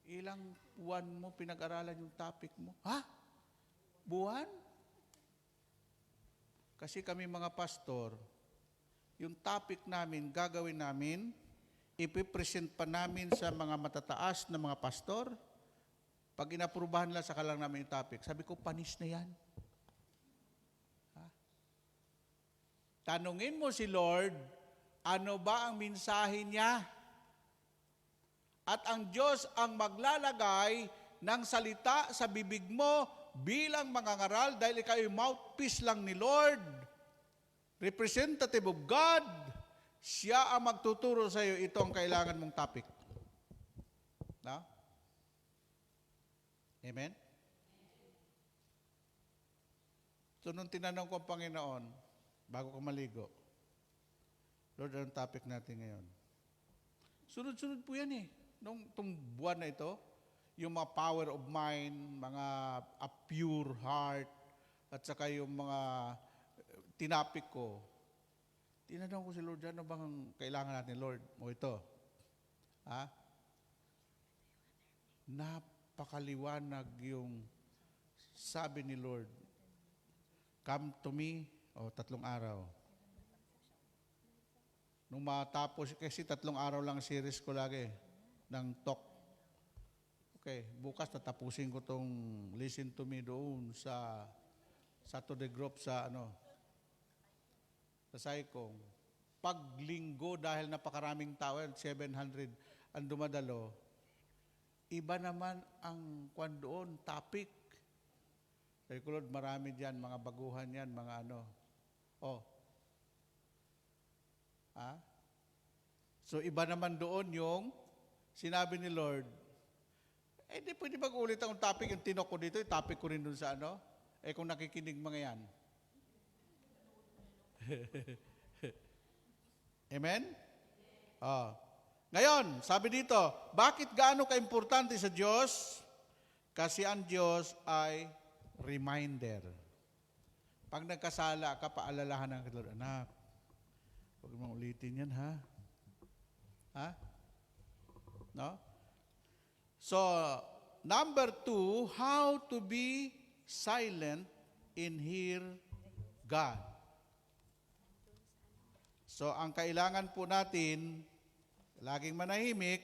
ilang buwan mo pinag-aralan yung topic mo? Ha? Buwan? Kasi kami mga pastor, yung topic namin, gagawin namin, ipipresent pa namin sa mga matataas na mga pastor. Pag inaprubahan nila, saka lang namin yung topic. Sabi ko, panis na yan. Ha? Tanungin mo si Lord, ano ba ang mensahe niya? At ang Diyos ang maglalagay ng salita sa bibig mo bilang mangangaral dahil ikaw ay mouthpiece lang ni Lord. Representative of God. Siya ang magtuturo sa iyo, ito ang kailangan mong topic. No? Amen? So, nung tinanong ko ang Panginoon, bago ko maligo, Lord, anong topic natin ngayon? Sunod-sunod po yan eh. Itong buwan na ito, yung mga power of mind, mga a pure heart, at saka yung mga tinapik ko. Tinanong ko si Lord, ano bang kailangan natin, Lord? O ito. Ha? Napakaliwanag yung sabi ni Lord, come to me, 3 araw. Nung matapos, kasi 3 araw lang series ko lagi ng talk. Okay, bukas tatapusin ko tong listen to me doon sa Saturday group sa sa Saikong. Pag linggo, dahil napakaraming tao, 700 ang dumadalo, iba naman ang kwan doon, topic. Sabi ko, Lord, marami dyan, mga baguhan yan, mga So, iba naman doon yung sinabi ni Lord, di pwede mag-ulit ang topic, yung tinok ko dito, yung topic ko rin doon sa kung nakikinig mga yan. Amen? Ngayon, sabi dito, bakit gaano ka-importante sa Diyos? Kasi ang Diyos ay reminder. Pag nagkasala ka, paalalahan ng Lord, anak, huwag mong ulitin yan, ha? Ha? No? So, number 2, how to be silent and hear God. So, ang kailangan po natin, laging manahimik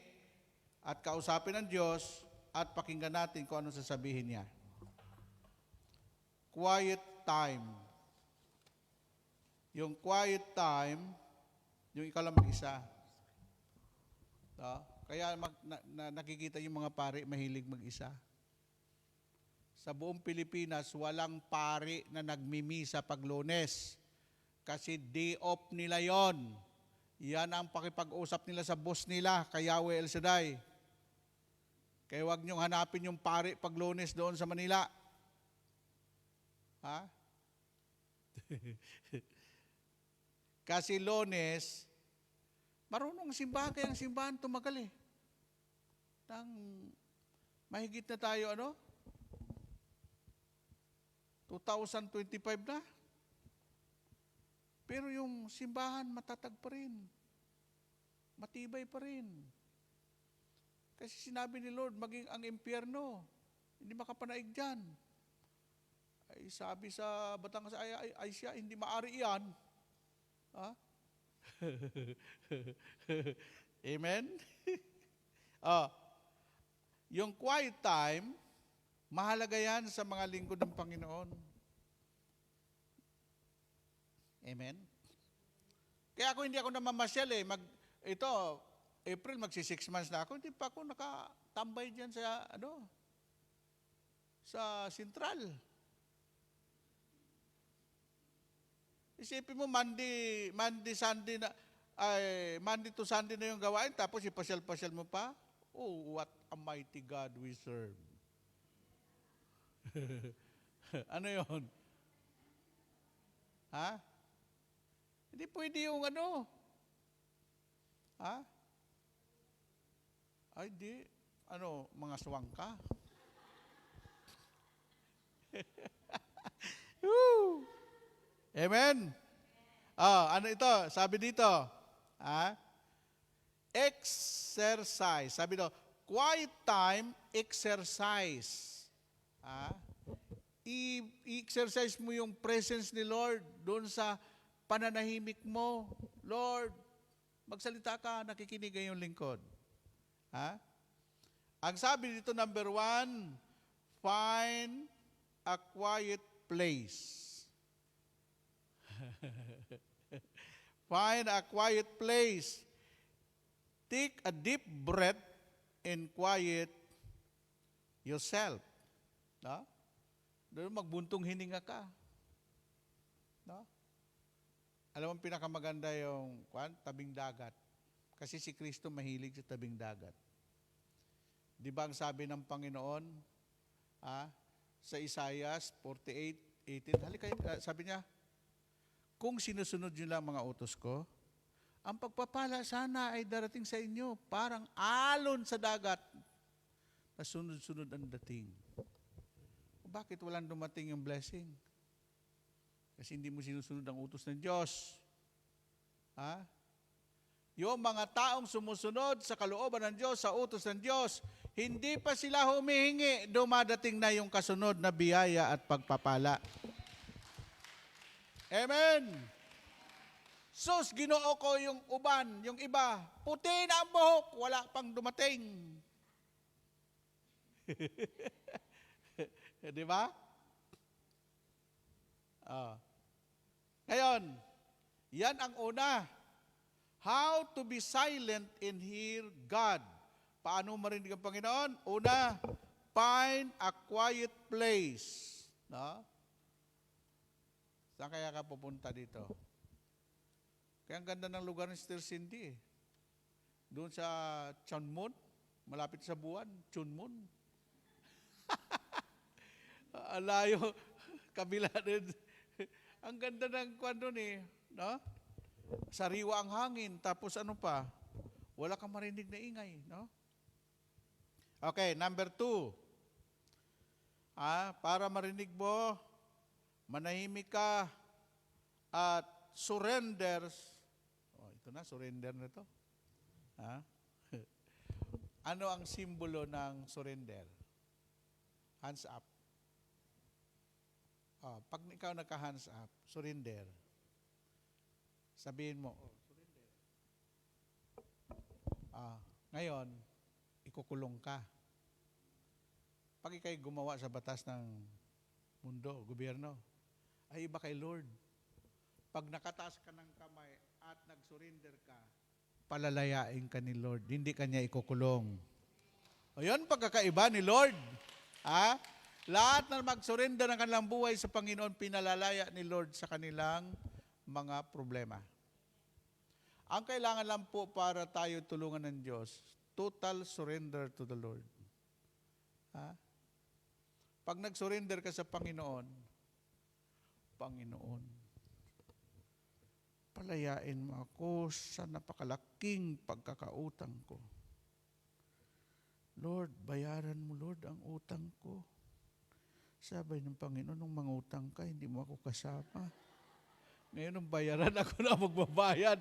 at kausapin ang Diyos at pakinggan natin kung ano sasabihin niya. Quiet time. Yung quiet time, yung ikaw lang mag-isa. No? Kaya nakikita yung mga pari mahilig mag-isa. Sa buong Pilipinas, walang pari na nagmimisa pag Lunes. Kasi day off nila yon. Yan ang pakipag-usap nila sa boss nila, kay Yahweh El Shaddai. Kaya huwag niyong hanapin yung pari pag Lunes doon sa Manila. Ha? Kasi Lunes, marunong simbahan, kaya ang simbahan tumagal eh. Mahigit na tayo, 2025 na. Pero yung simbahan matatag pa rin. Matibay pa rin. Kasi sinabi ni Lord, maging ang impyerno, hindi makapanaig dyan. Ay sabi sa Batangas, ay siya, hindi maari yan. Ha? Amen? Yung quiet time, mahalaga yan sa mga lingkod ng Panginoon. Amen? Kaya hindi ako namamasyal eh. April, magsi 6 months na ako, hindi pa ako nakatambay dyan sa, sa Central. Isipin mo, Monday to Sunday na yung gawain, tapos ipasyal-pasyal mo pa. Oh, what a mighty God we serve. Ano yun? Ha? Hindi pwede yung ano. Ha? Ay, di. Ano, mga swang ka. Woo! Amen? Ano ito? Sabi dito. Ha? Exercise. Sabi dito, quiet time, exercise. I-exercise mo yung presence ni Lord doon sa pananahimik mo. Lord, magsalita ka, nakikinig ang iyong lingkod. Ang sabi dito, number 1, find a quiet place. Find a quiet place. Take a deep breath and quiet yourself. No? Doon magbuntong hininga ka. No? Alam mo, pinakamaganda yung tabing dagat. Kasi si Kristo mahilig sa tabing dagat. Di ba ang sabi ng Panginoon sa Isaiah 48:18, halika, sabi niya, kung sinusunod niyo lang mga utos ko, ang pagpapala sana ay darating sa inyo, parang alon sa dagat na sunod-sunod ang dating. Bakit walang dumating yung blessing? Kasi hindi mo sinusunod ang utos ng Diyos. Yung mga taong sumusunod sa kalooban ng Diyos, sa utos ng Diyos, hindi pa sila humihingi, dumadating na yung kasunod na biyaya at pagpapala. Amen! Sus, ginoo ko yung uban, yung iba, puti na ang buhok, wala pang dumating. Di ba? Ngayon, yan ang una. How to be silent and hear God. Paano marinig ang Panginoon? Una, find a quiet place. No? Saan kaya ka pupunta dito? Kaya ang ganda ng lugar ng Sister Cindy. Doon sa Chonmun, malapit sa buwan, Chonmun. Alayo, kabila din. Ang ganda ng kwan doon no? Sariwa ang hangin, tapos ano pa? Wala kang marinig na ingay, no? Okay, number 2. Para marinig mo, manahimik ka at surrender. Ito na, surrender na to. Ano ang simbolo ng surrender? Hands up. Pag ikaw nagka-hands up, surrender. Sabihin mo, surrender. Ngayon, ikukulong ka. Pag ikay gumawa sa batas ng mundo, gobyerno, ay iba kay Lord. Pag nakataas ka ng kamay at nag-surrender ka, palalayain ka ni Lord. Hindi ka niya ikukulong. O yun, pagkakaiba ni Lord. Lahat na mag-surrender ng kanilang buhay sa Panginoon, pinalalaya ni Lord sa kanilang mga problema. Ang kailangan lang po para tayo tulungan ng Diyos, total surrender to the Lord. Pag nag-surrender ka sa Panginoon, Panginoon, palayain mo ako sa napakalaking pagkakautang ko. Lord, bayaran mo, Lord, ang utang ko. Sabi ng Panginoon, nung mangutang ka, hindi mo ako kasama. Ngayon, nung bayaran, ako na magbabayad.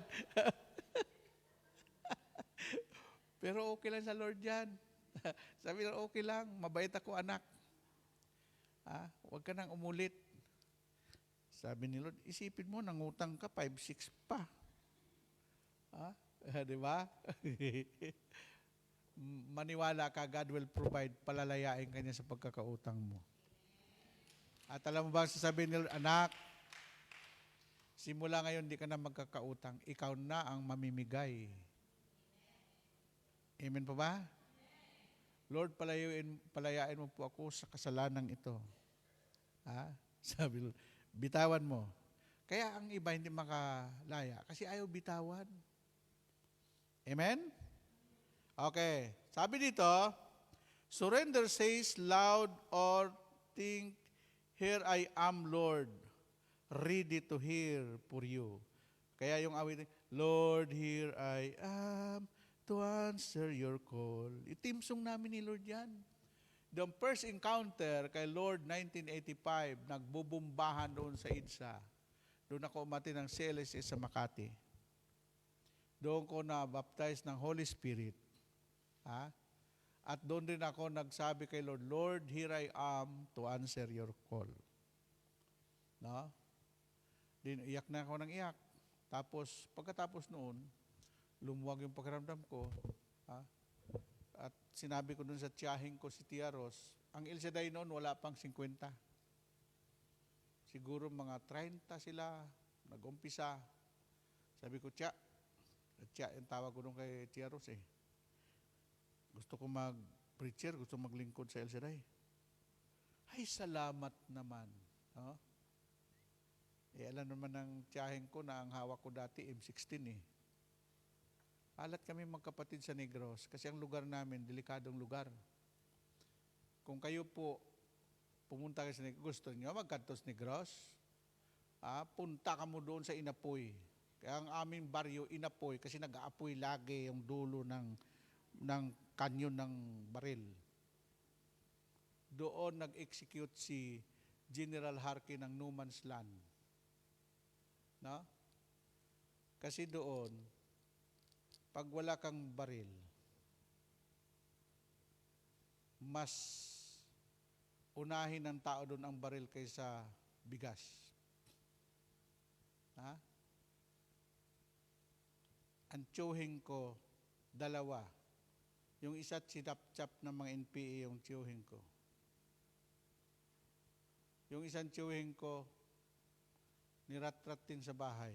Pero okay lang sa Lord yan. Sabi lang, okay lang, mabait ako anak. Huwag ka nang umulit. Sabi ni Lord, isipin mo, nangutang ka, 5-6 pa. Di ba? Maniwala ka, God will provide, palalayain ka niya sa pagkakautang mo. At alam mo ba, sasabihin ni Lord, anak, simula ngayon, di ka na magkakautang, ikaw na ang mamimigay. Amen po ba? Lord, palayain mo po ako sa kasalanang ito. Sabi Lord, bitawan mo. Kaya ang iba hindi makalaya kasi ayaw bitawan. Amen? Okay. Sabi dito, surrender says loud or think, here I am, Lord. ready to hear for you. Kaya yung awit, Lord, here I am to answer your call. Itimsong namin ni Lord yan. The first encounter kay Lord 1985, nagbubumbahan doon sa EDSA. Doon ako umati ng CLSS sa Makati. Doon ko na-baptize ng Holy Spirit. Ha? At doon din ako nagsabi kay Lord, Lord, here I am to answer your call. No? Din iyak na ako ng iyak. Tapos, pagkatapos noon, lumuwag yung pakiramdam ko. Ha? At sinabi ko doon sa tiyahing ko, si Tia Ros, ang El Shaddai noon, wala pang 50. Siguro mga 30 sila, nag-umpisa. Sabi ko, Tia, yung tawag ko doon kay Tia Ros eh. Gusto ko mag-preacher, gusto maglingkod sa El Shaddai. Ay, salamat naman. No? Alam naman ng tiyaheng ko na ang hawak ko dati M16 eh. Alat kami magkapatid sa Negros kasi ang lugar namin, delikadong lugar. Kung kayo po pumunta kayo sa Negros, gusto nyo magkantos Negros, punta ka mo doon sa Inapoy. Kaya ang aming baryo, Inapoy, kasi nag-aapoy lagi yung dulo ng kanyon ng baril. Doon nag-execute si General Harkin ng No Man's Land. No? Kasi doon, pag wala kang baril, mas unahin ng tao doon ang baril kaysa bigas. Ha? Ang tiyuhin ko, 2. Yung isa't sinap-chap ng mga NPA yung tiyuhin ko. Yung isang tiyuhin ko, nirat-rat din sa bahay.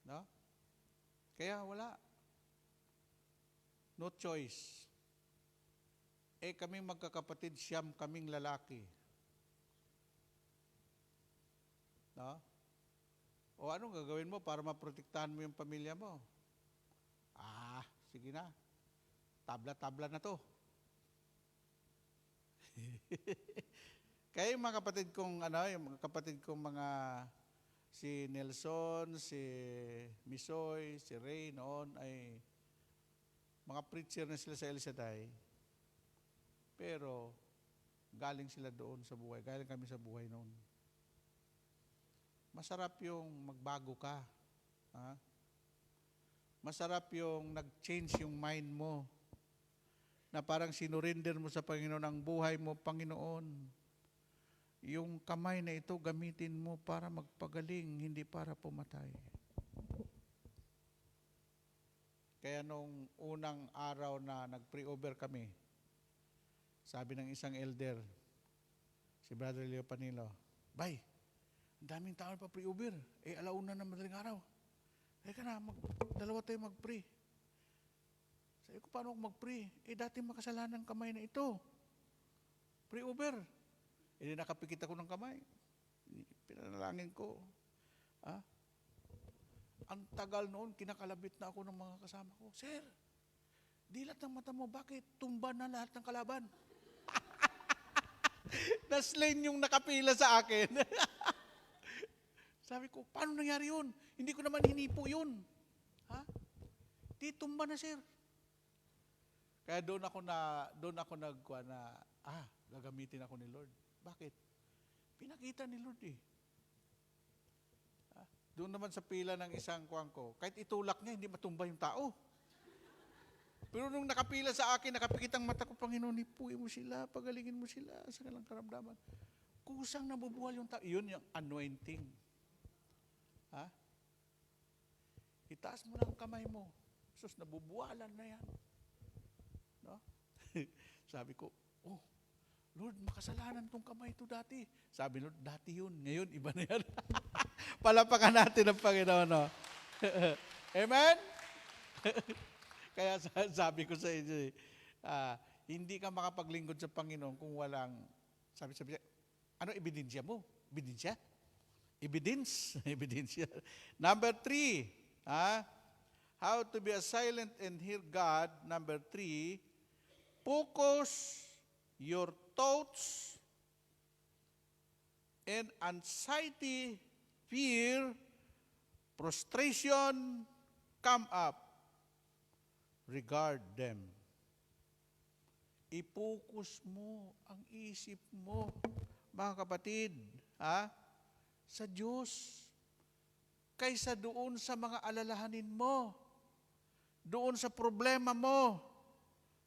No? Kaya wala. No choice. Kaming magkakapatid, siyam kaming lalaki. No? O anong gagawin mo para maprotektahan mo yung pamilya mo? Sige na. Tabla-tabla na to. Kaya yung mga kapatid kong mga si Nelson, si Misoy, si Ray noon ay mga preacher na sila sa El Shaddai. Pero galing sila doon sa buhay. Galing kami sa buhay noon. Masarap yung magbago ka. Ha? Masarap yung nag-change yung mind mo. Na parang sinurinder mo sa Panginoon ang buhay mo, Panginoon. Yung kamay na ito, gamitin mo para magpagaling, hindi para pumatay. Kaya nung unang araw na nag-pre-over kami, sabi ng isang elder, si Brother Leo Panilo, Bay, ang daming tao pa pre-over. Alauna na madaling araw. Teka na, dalawa tayo mag-pray. Sabi ko, paano ako mag-pray? Dati makasalanan kamay na ito. Pre-over. Nakapikit ako ng kamay. Pinanalangin ko. Ang tagal noon, kinakalabit na ako ng mga kasama ko. Sir, dilat ng mata mo, bakit? Tumba na lahat ng kalaban. Naslain yung nakapila sa akin. Sabi ko, paano nangyari yun? Hindi ko naman hinipo yun. Ha? Di tumba na, sir. Kaya doon ako nagkuha na, gagamitin ako ni Lord. Bakit? Pinakita ni Lord eh. Doon naman sa pila ng isang kuwang ko, kahit itulak niya, hindi matumba yung tao. Pero nung nakapila sa akin, nakapikit ang mata ko, Panginoon, ipuin mo sila, pagalingin mo sila sa kanilang karamdaman. Kusang nabubuhal yung tao. Yun yung anointing. Ha? Itaas mo lang ang kamay mo. Sus, nabubuhalan na yan. No? Sabi ko, Lord, makasalanan tong kamay ito dati. Sabi Lord, dati yun. Ngayon, iba na yan. Palapakan natin ang Panginoon. No? Amen? Kaya sabi ko sa inyo, hindi ka makapaglingkod sa Panginoon kung walang, sabi, ano ebidensya mo? Ebidensya? Evidence. Ebidensya. Number 3, how to be a silent and hear God. Number 3, focus your thoughts and anxiety, fear, frustration come up, regard them. Ipokus mo ang isip mo, mga kapatid, sa Diyos, kaysa doon sa mga alalahanin mo, doon sa problema mo,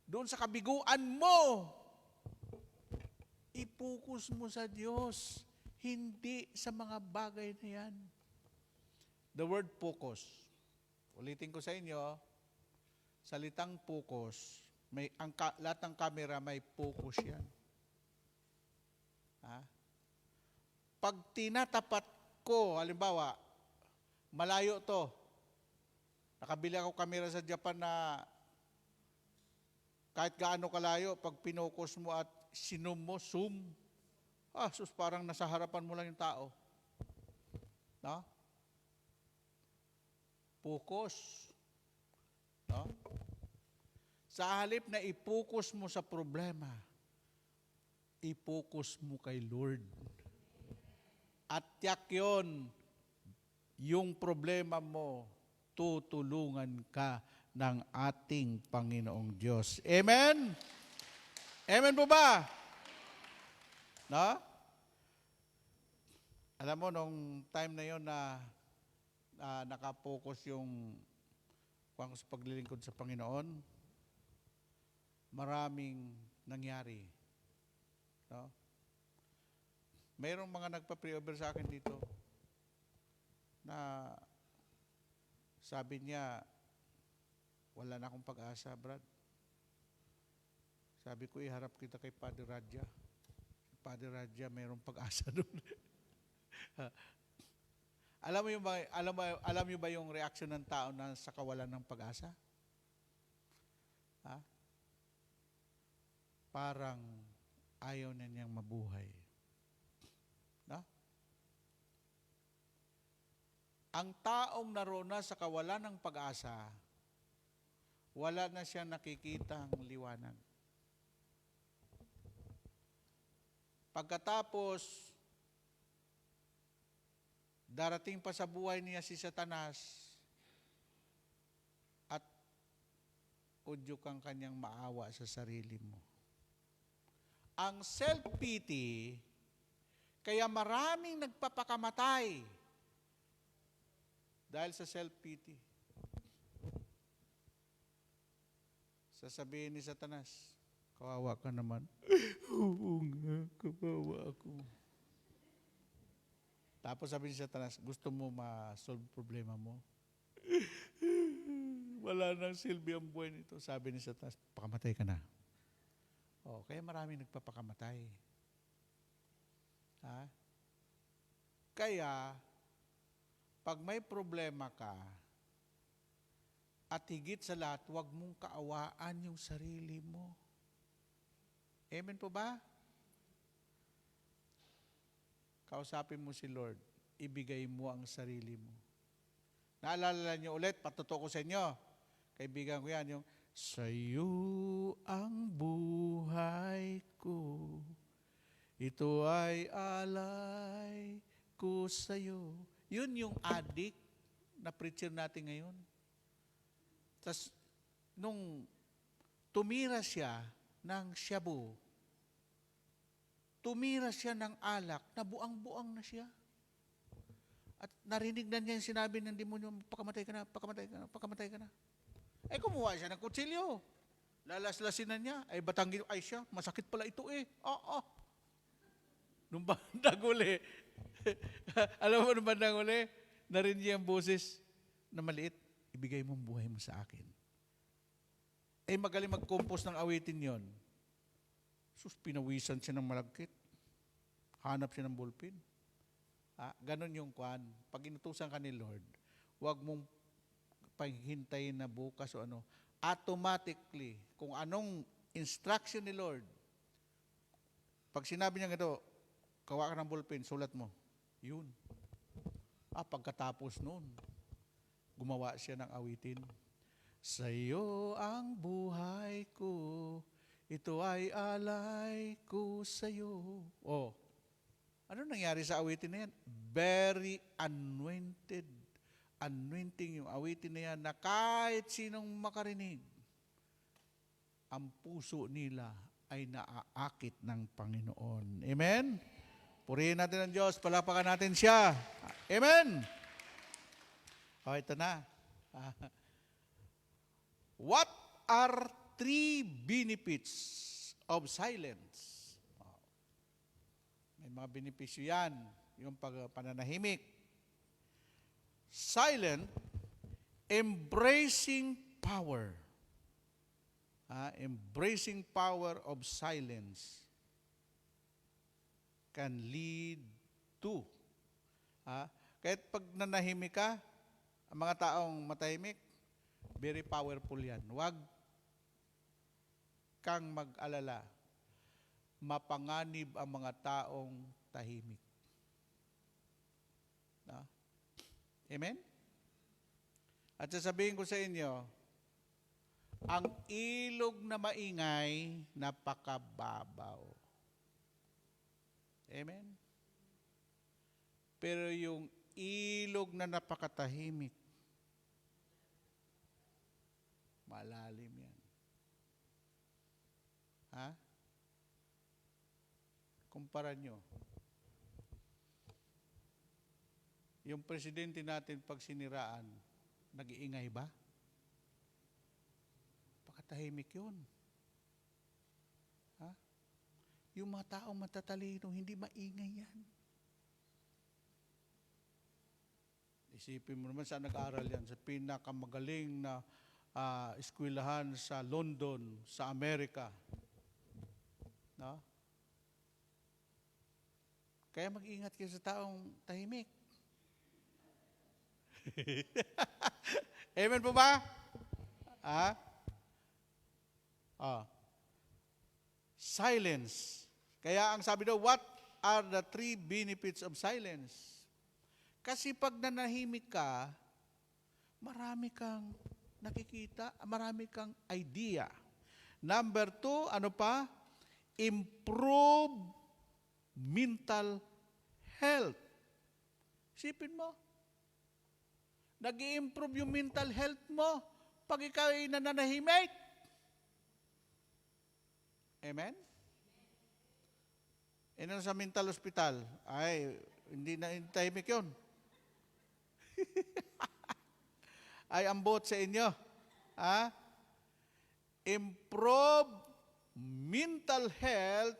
doon sa kabiguan mo. Ipokus mo sa Diyos, hindi sa mga bagay na yan. The word focus. Ulitin ko sa inyo, salitang focus, lahat ng camera may focus yan. Pag tinatapat ko, halimbawa, malayo to, nakabili ako camera sa Japan na kahit gaano kalayo, pag pinokos mo at sinum mo, zoom, sus, parang nasa harapan mo lang yung tao. No? Focus. No? Sa halip na i-focus mo sa problema, i-focus mo kay Lord. At tiyak yun, yung problema mo, tutulungan ka ng ating Panginoong Diyos. Amen? Amen po ba? No? Alam mo, nung time na yon na nakapokus yung sa paglilingkod sa Panginoon, maraming nangyari. No? Mayroong mga nagpa-pre-over sa akin dito na sabi niya, wala na akong pag-asa, Brad. Sabi ko, iharap kita kay Padre Radja. Padre Radja, mayroong pag-asa doon. Alam mo ba yung reaksyon ng tao na sa kawalan ng pag-asa? Parang ayaw na niyang mabuhay. No? Ang taong naroon sa kawalan ng pag-asa, wala na siyang nakikitang liwanag. Pagkatapos, darating pa sa buhay niya si Satanas at udyok ang kanyang maawa sa sarili mo. Ang self-pity, kaya maraming nagpapakamatay dahil sa self-pity. Sasabihin ni Satanas, kawawa ka naman. Oo nga, kawawa ako. Tapos sabi ni Satanas, gusto mo ma-solve problema mo? Wala nang silbi ang buhay nito. Sabi ni Satanas, pakamatay ka na. Kaya maraming nagpapakamatay. Kaya, pag may problema ka, at higit sa lahat, huwag mong kaawaan yung sarili mo. Amen po ba? Kausapin mo si Lord, ibigay mo ang sarili mo. Naalala niyo ulit, patuto ko sa inyo. Kaibigan ko yan, yung, sa'yo ang buhay ko, ito ay alay ko sa'yo. Yun yung addict na preacher natin ngayon. Tapos, nung tumira siya ng shabu, tumira siya ng alak, nabuang-buang na siya. At narinig na niya yung sinabi ng demonyo, pakamatay ka na, pakamatay ka na, pakamatay ka na. Ay kumuha siya ng kutsilyo. Lalaslasin na niya. Ay batanggil, ay siya, masakit pala ito eh. Nung bandang uli, alam mo nung bandang uli, narinig niya ang boses na maliit, ibigay mo ang buhay mo sa akin. Ay magaling mag-compose ng awitin yon. Sus, pinawisan siya ng malagkit. Hanap siya ng ballpen. Ganon yung kwan. Pag inutusan ka ni Lord, huwag mong paghintayin na bukas o ano. Automatically, kung anong instruction ni Lord, pag sinabi niya ito, kawa ka ng ballpen, sulat mo. Yun. Pagkatapos noon, gumawa siya ng awitin. Sa'yo ang buhay ko, ito ay alay ko sa'yo. Ano nangyari sa awitin na yan? Very anointed. Anointing yung awitin na yan na kahit sinong makarinig, ang puso nila ay naaakit ng Panginoon. Amen? Purihin natin ang Diyos, palapakan natin siya. Amen? O, ito na. What are 3 benefits of silence? May mga benepisyo yan, yung pananahimik. Silent, embracing power. Embracing power of silence can lead to. Kahit pag nanahimik ka, ang mga taong matahimik, very powerful yan. Huwag kang mag-alala. Mapanganib ang mga taong tahimik. Amen? At sasabihin ko sa inyo, ang ilog na maingay, napakababaw. Amen? Pero yung ilog na napakatahimik, malalim yan. Kumpara nyo. Yung presidente natin pag siniraan, nag-iingay ba? Pakatahimik yun. Yung mga taong matatalino, hindi maingay yan. Isipin mo naman saan nag-aral yan, sa pinakamagaling na eskwelahan sa London, sa Amerika. Kaya mag-ingat kayo sa taong tahimik. Amen po ba? Silence. Kaya ang sabi daw, what are the 3 benefits of silence? Kasi pag nanahimik ka, marami kang nakikita, marami kang idea. Number 2, ano pa? Improve mental health. Isipin mo, nag-i-improve yung mental health mo pag ikaw ay nananahimik. Amen? Sa mental hospital, ay, hindi na tahimik yun. Ay, ambot sa inyo. Improve mental health,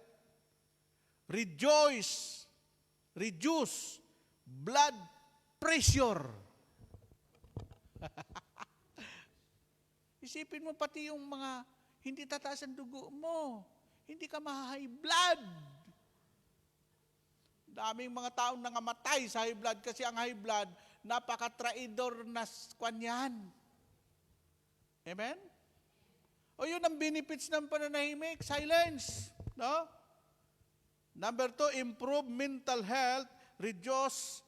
reduce blood pressure. Isipin mo pati yung mga hindi tataas ang dugo mo. Hindi ka ma-high blood. Daming mga taong nangamatay sa high blood kasi ang high blood, napaka-traidor na kwanyan. Amen? O yun ang benefits ng pananahimik, silence. No? Number 2, improve mental health, reduce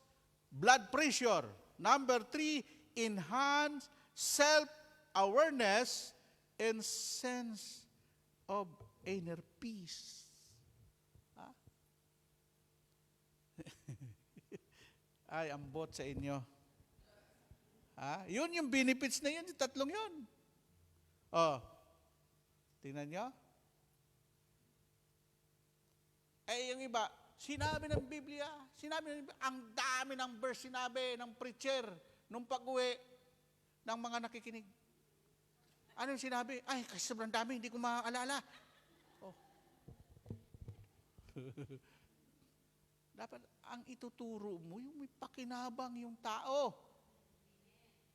blood pressure. Number 3, enhance self-awareness and sense of inner peace. Ay, ambot sa inyo. Yun yung benefits na yun, yung tatlong yun. Tingnan nyo. Yung iba, sinabi ng Biblia, ang dami ng verse sinabi ng preacher nung pag-uwi ng mga nakikinig. Ano yung sinabi? Ay, kasi sobrang dami, hindi ko maaalala. Dapat ang ituturo mo, yung may pakinabang yung tao.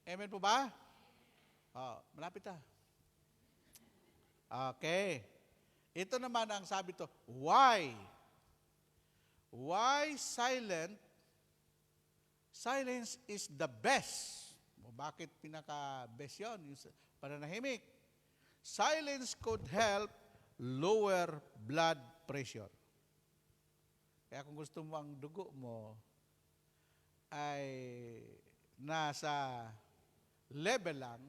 Amen po ba? Malapit na. Okay. Ito naman ang sabi to, why? Why silent? Silence is the best. Bakit pinaka-best yun? Yung pananahimik. Silence could help lower blood pressure. Kaya kung gusto mo ang dugo mo ay nasa level lang,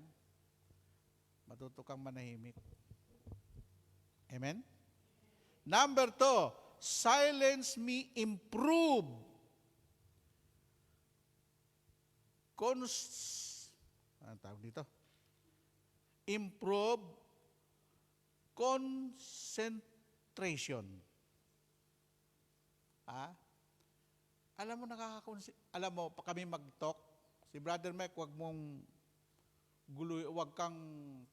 matuto kang manahimik. Amen? Number 2, silence me, improve. Anong tawag dito? Improve concentration. Ha? Alam mo, alam mo, pa kami mag-talk, si Brother Mike, wag kang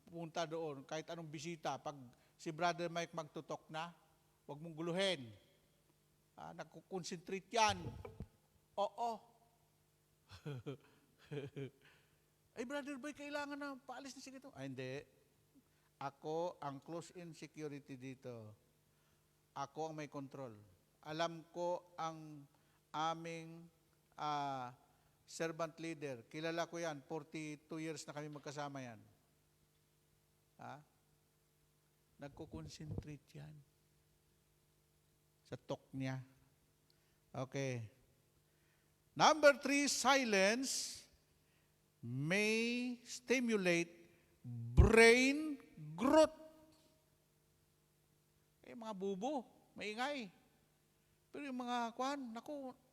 pumunta doon, kahit anong bisita, pag si Brother Mike magtutok na, wag mong guluhin. Nagkukonsentrate yan. Oo. Ay, Brother Boy, kailangan na paalis na siya ito. Ay, hindi. Ako ang close-in security dito. Ako ang may control. Alam ko ang aming servant leader. Kilala ko yan. 42 years na kami magkasama yan. Nagko-concentrate yan. Sa talk niya. Okay. Number 3, silence may stimulate brain growth. Mga bubo, maingay. Pero yung mga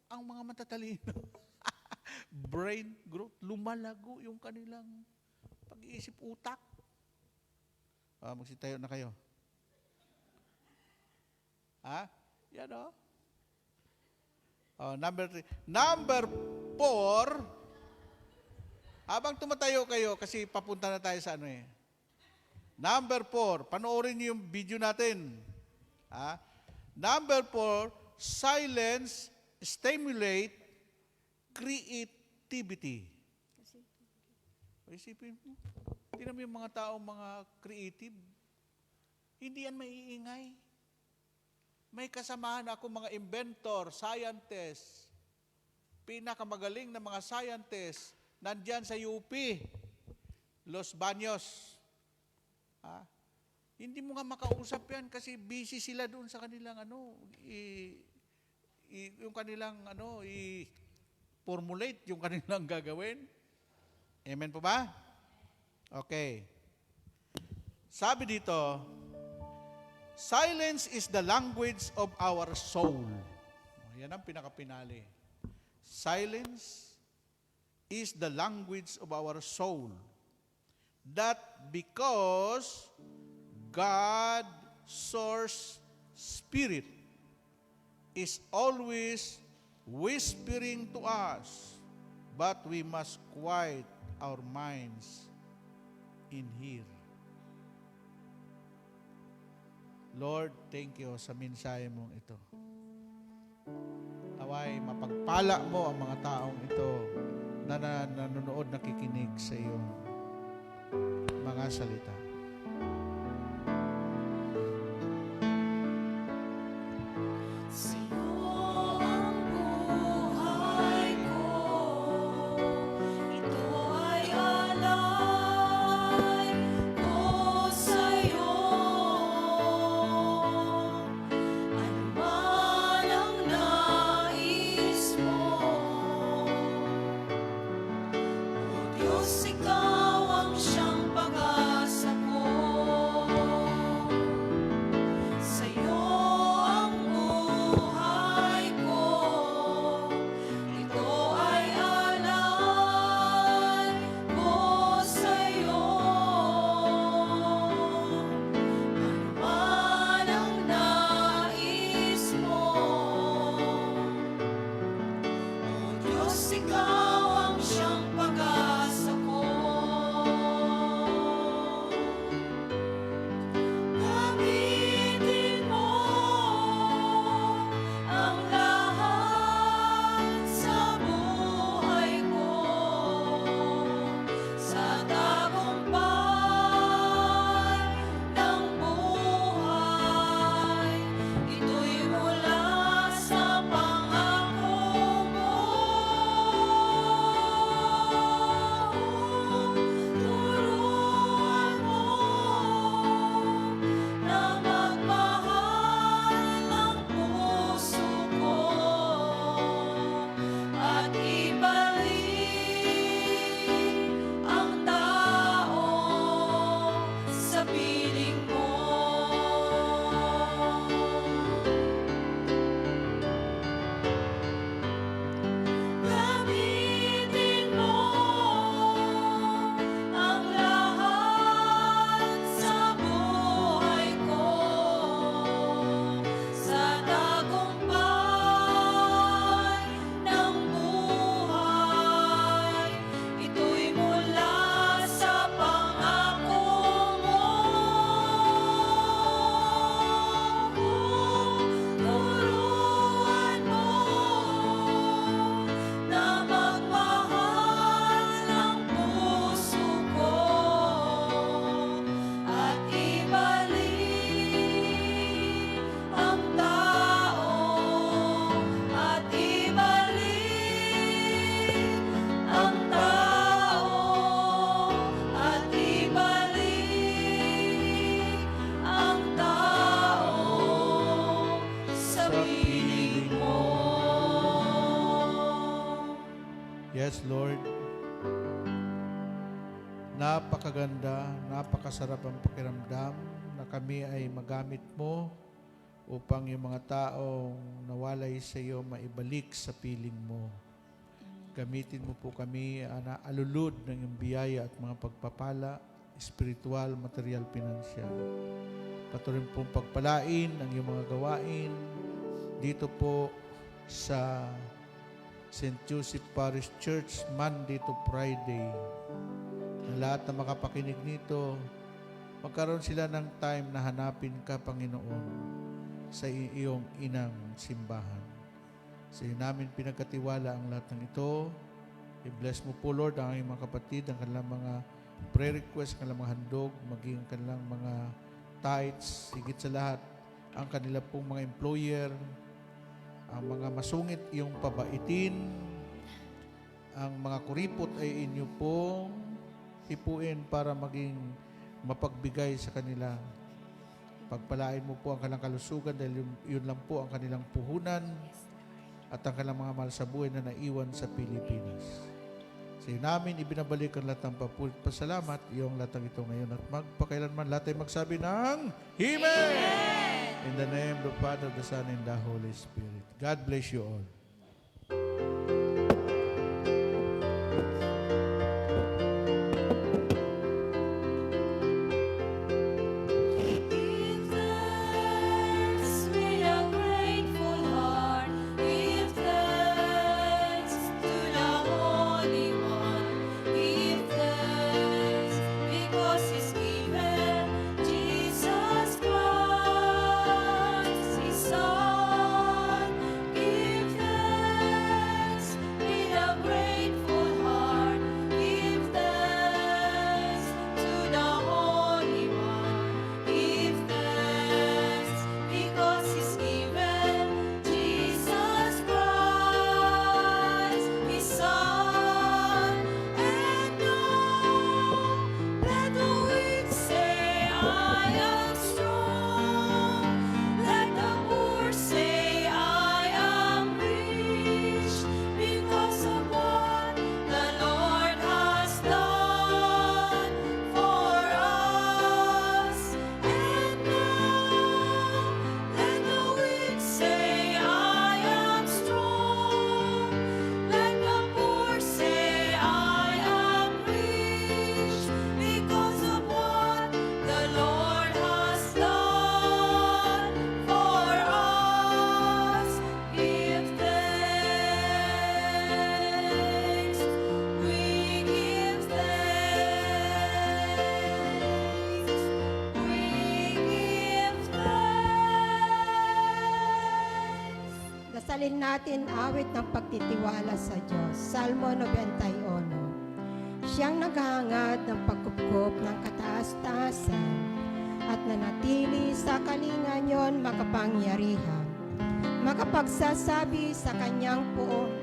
ang mga matatalino, brain growth, lumalago yung kanilang pag-iisip, utak. Magsitayo na kayo. Yan o. Number 3. Number 4, habang tumatayo kayo, kasi papunta na tayo sa Number 4, panoorin niyo yung video natin. Number 4, silence stimulate creativity. Isipin mo, tingnan mo yung mga tao, mga creative. Hindi yan maiingay. May kasamahan ako mga inventor, scientist, pinakamagaling na mga scientist, nandyan sa UP, Los Baños. Hindi mo nga makausap yan kasi busy sila doon sa kanilang yung kanilang i-formulate yung kanilang gagawin. Amen po ba? Okay. Sabi dito, silence is the language of our soul. Yan ang pinakapinali. Silence is the language of our soul. That because God, source, spirit, is always whispering to us, but we must quiet our minds in here. Lord, thank you sa mensahe mong ito. Naway, mapagpala mo ang mga taong ito na nanonood, nakikinig sa iyong mga salita. Diyos, ikaw ang siyang pag-asa Yes, Lord. Napakaganda, napakasarap ang pakiramdam na kami ay magamit mo upang yung mga taong nawalay sa iyo maibalik sa piling mo. Gamitin mo po kami na alulod ng iyong biyaya at mga pagpapala, spiritual, material, pinansyal. Patuloy pong pagpalain ang iyong mga gawain dito po sa St. Joseph Parish Church, Monday to Friday. Na lahat na makapakinig nito, magkaroon sila ng time na hanapin ka, Panginoon, sa iyong inang simbahan. Sa iyo namin pinagkatiwala ang lahat ng ito. I-bless mo po, Lord, ang iyong mga kapatid, ang kanilang mga prayer request, ang kanilang mga handog, maging ang kanilang mga tithes, higit sa lahat, ang kanila pong mga employer, ang mga masungit iyong pabaitin, ang mga kuripot ay inyo pong ipuin para maging mapagbigay sa kanila. Pagpalain mo po ang kanilang kalusugan dahil yun lang po ang kanilang puhunan at ang kanilang mga mahal sa buhay na naiwan sa Pilipinas. Sa iyo namin ibinabalik ang lahat ng papulit pasalamat, iyong lahat ng ito ngayon at magpakailanman lahat ay magsabi ng Amen! In the name of the Father, the Son, and the Holy Spirit. God bless you all. Give thanks with a grateful heart. Give thanks to the Holy One. Give thanks because He's given Jesus Christ, His Son. Give thanks with a grateful heart. Give thanks to the Holy One. Give thanks because He's given Jesus Christ, His Son. And now let the weak say, I am strong. Let the poor say, I am rich, because of what the Lord has done for us. And now let the weak say, I am strong. Let the poor say, I am rich, because of what the Lord has done for us. Give thanks. We give thanks. We give thanks. Dasalin natin awit ng pagtitiwala sa Diyos. Salmo 91. Siyang naghahangad ng pagkupkup ng kataas-taasan at nanatili sa kalingan yon makapangyarihan. Makapagsasabi sa kanyang buong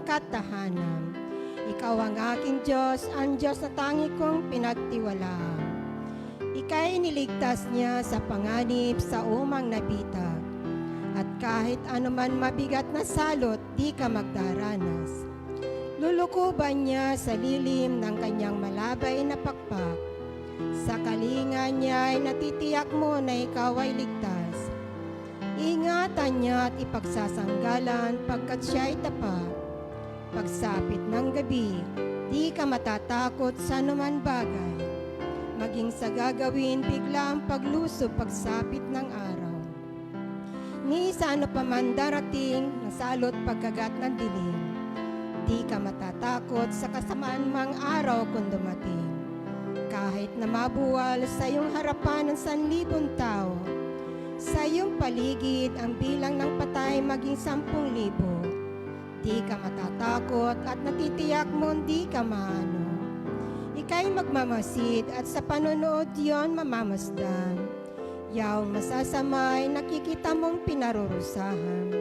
katahanan. Ikaw ang aking Diyos, ang Diyos na tangi kong pinagtiwalaan. Ika'y niligtas niya sa panganib sa umang nabitag. At kahit anuman mabigat na salot, di ka magdaranas. Lulukuban niya sa lilim ng kanyang malabay na pakpak. Sa kalinga niya ay natitiyak mo na ikaw ay ligtas. Ingatan niya at ipagsasanggalan pagkat siya ay tapat. Pagsapit ng gabi, di ka matatakot sa anuman bagay. Maging sa gagawin, bigla ang paglusob pagsapit ng araw. Ni sa ano pa man darating, nasalot pagkagat ng dilim. Di ka matatakot sa kasamaan mang araw kung dumating. Kahit na mabuwal sa iyong harapan ng 1,000 tao, sa iyong paligid ang bilang ng patay maging 10,000. Di ka matatakot at natitiyak mong di ka maano. Ika'y magmamasid at sa panonood yon mamamasdan. Yaong masasamay nakikita mong pinarurusahan.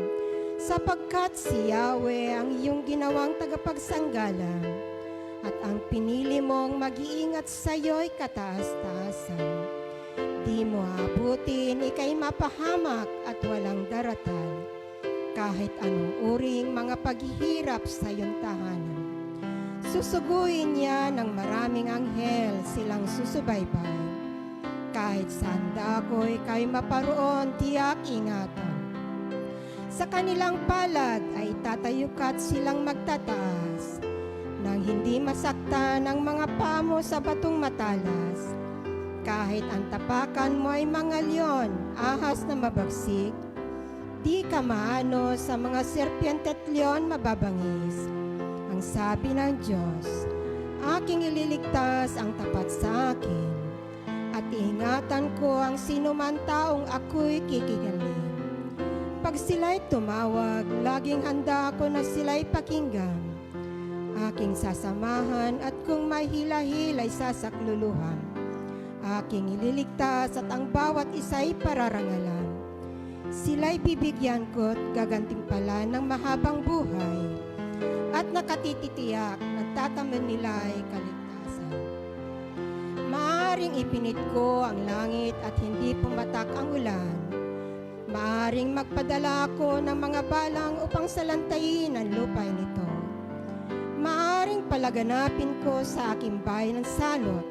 Sapagkat si Yahweh ang iyong ginawang tagapagsanggalan at ang pinili mong mag-iingat sa iyo'y kataas-taasan. Di mo abutin, ika'y mapahamak at walang daratan. kahit anong uring mga paghihirap sa iyong tahanan. Susuguin niya ng maraming anghel silang susubaybay. Kahit saan dako'y kay maparoon, tiyak ingatan. Sa kanilang palad ay tatayukat silang magtataas, nang hindi masaktan ang mga pamo sa batong matalas. Kahit ang tapakan mo ay mga leon, ahas na mabagsik, di ka maano sa mga serpiente at leon mababangis. Ang sabi ng Diyos, aking ililigtas ang tapat sa akin, at iingatan ko ang sinuman taong ako'y kikigaling. Pag sila'y tumawag, laging handa ako na sila'y pakinggan. Aking sasamahan at kung may hila-hila'y sasakluluhan. Aking ililigtas at ang bawat isa'y pararangalan. Sila'y bibigyan ko't gagantimpalan ng mahabang buhay. At nakatititiyak, nagtataman nila'y kaligtasan. Maaring ipinit ko ang langit at hindi pumatak ang ulan. Maaring magpadala ako ng mga balang upang salantayin ang lupay nito. Maaring palaganapin ko sa aking bayan ng salot.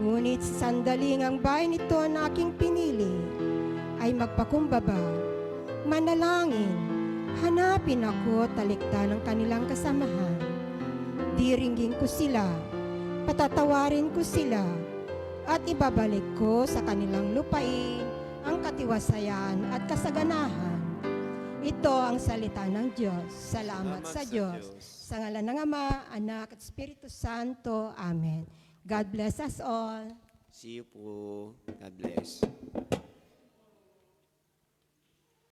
Ngunit sa sandaling ang bayan nito na aking pinili ay magpakumbaba, manalangin, hanapin ako talikta ng kanilang kasamahan. Diringgin ko sila, patatawarin ko sila, at ibabalik ko sa kanilang lupain ang katiwasayan at kasaganahan. Ito ang salita ng Diyos. Salamat sa Diyos. Sa ngalan ng Ama, Anak at Espiritu Santo. Amen. God bless us all. See you po. God bless.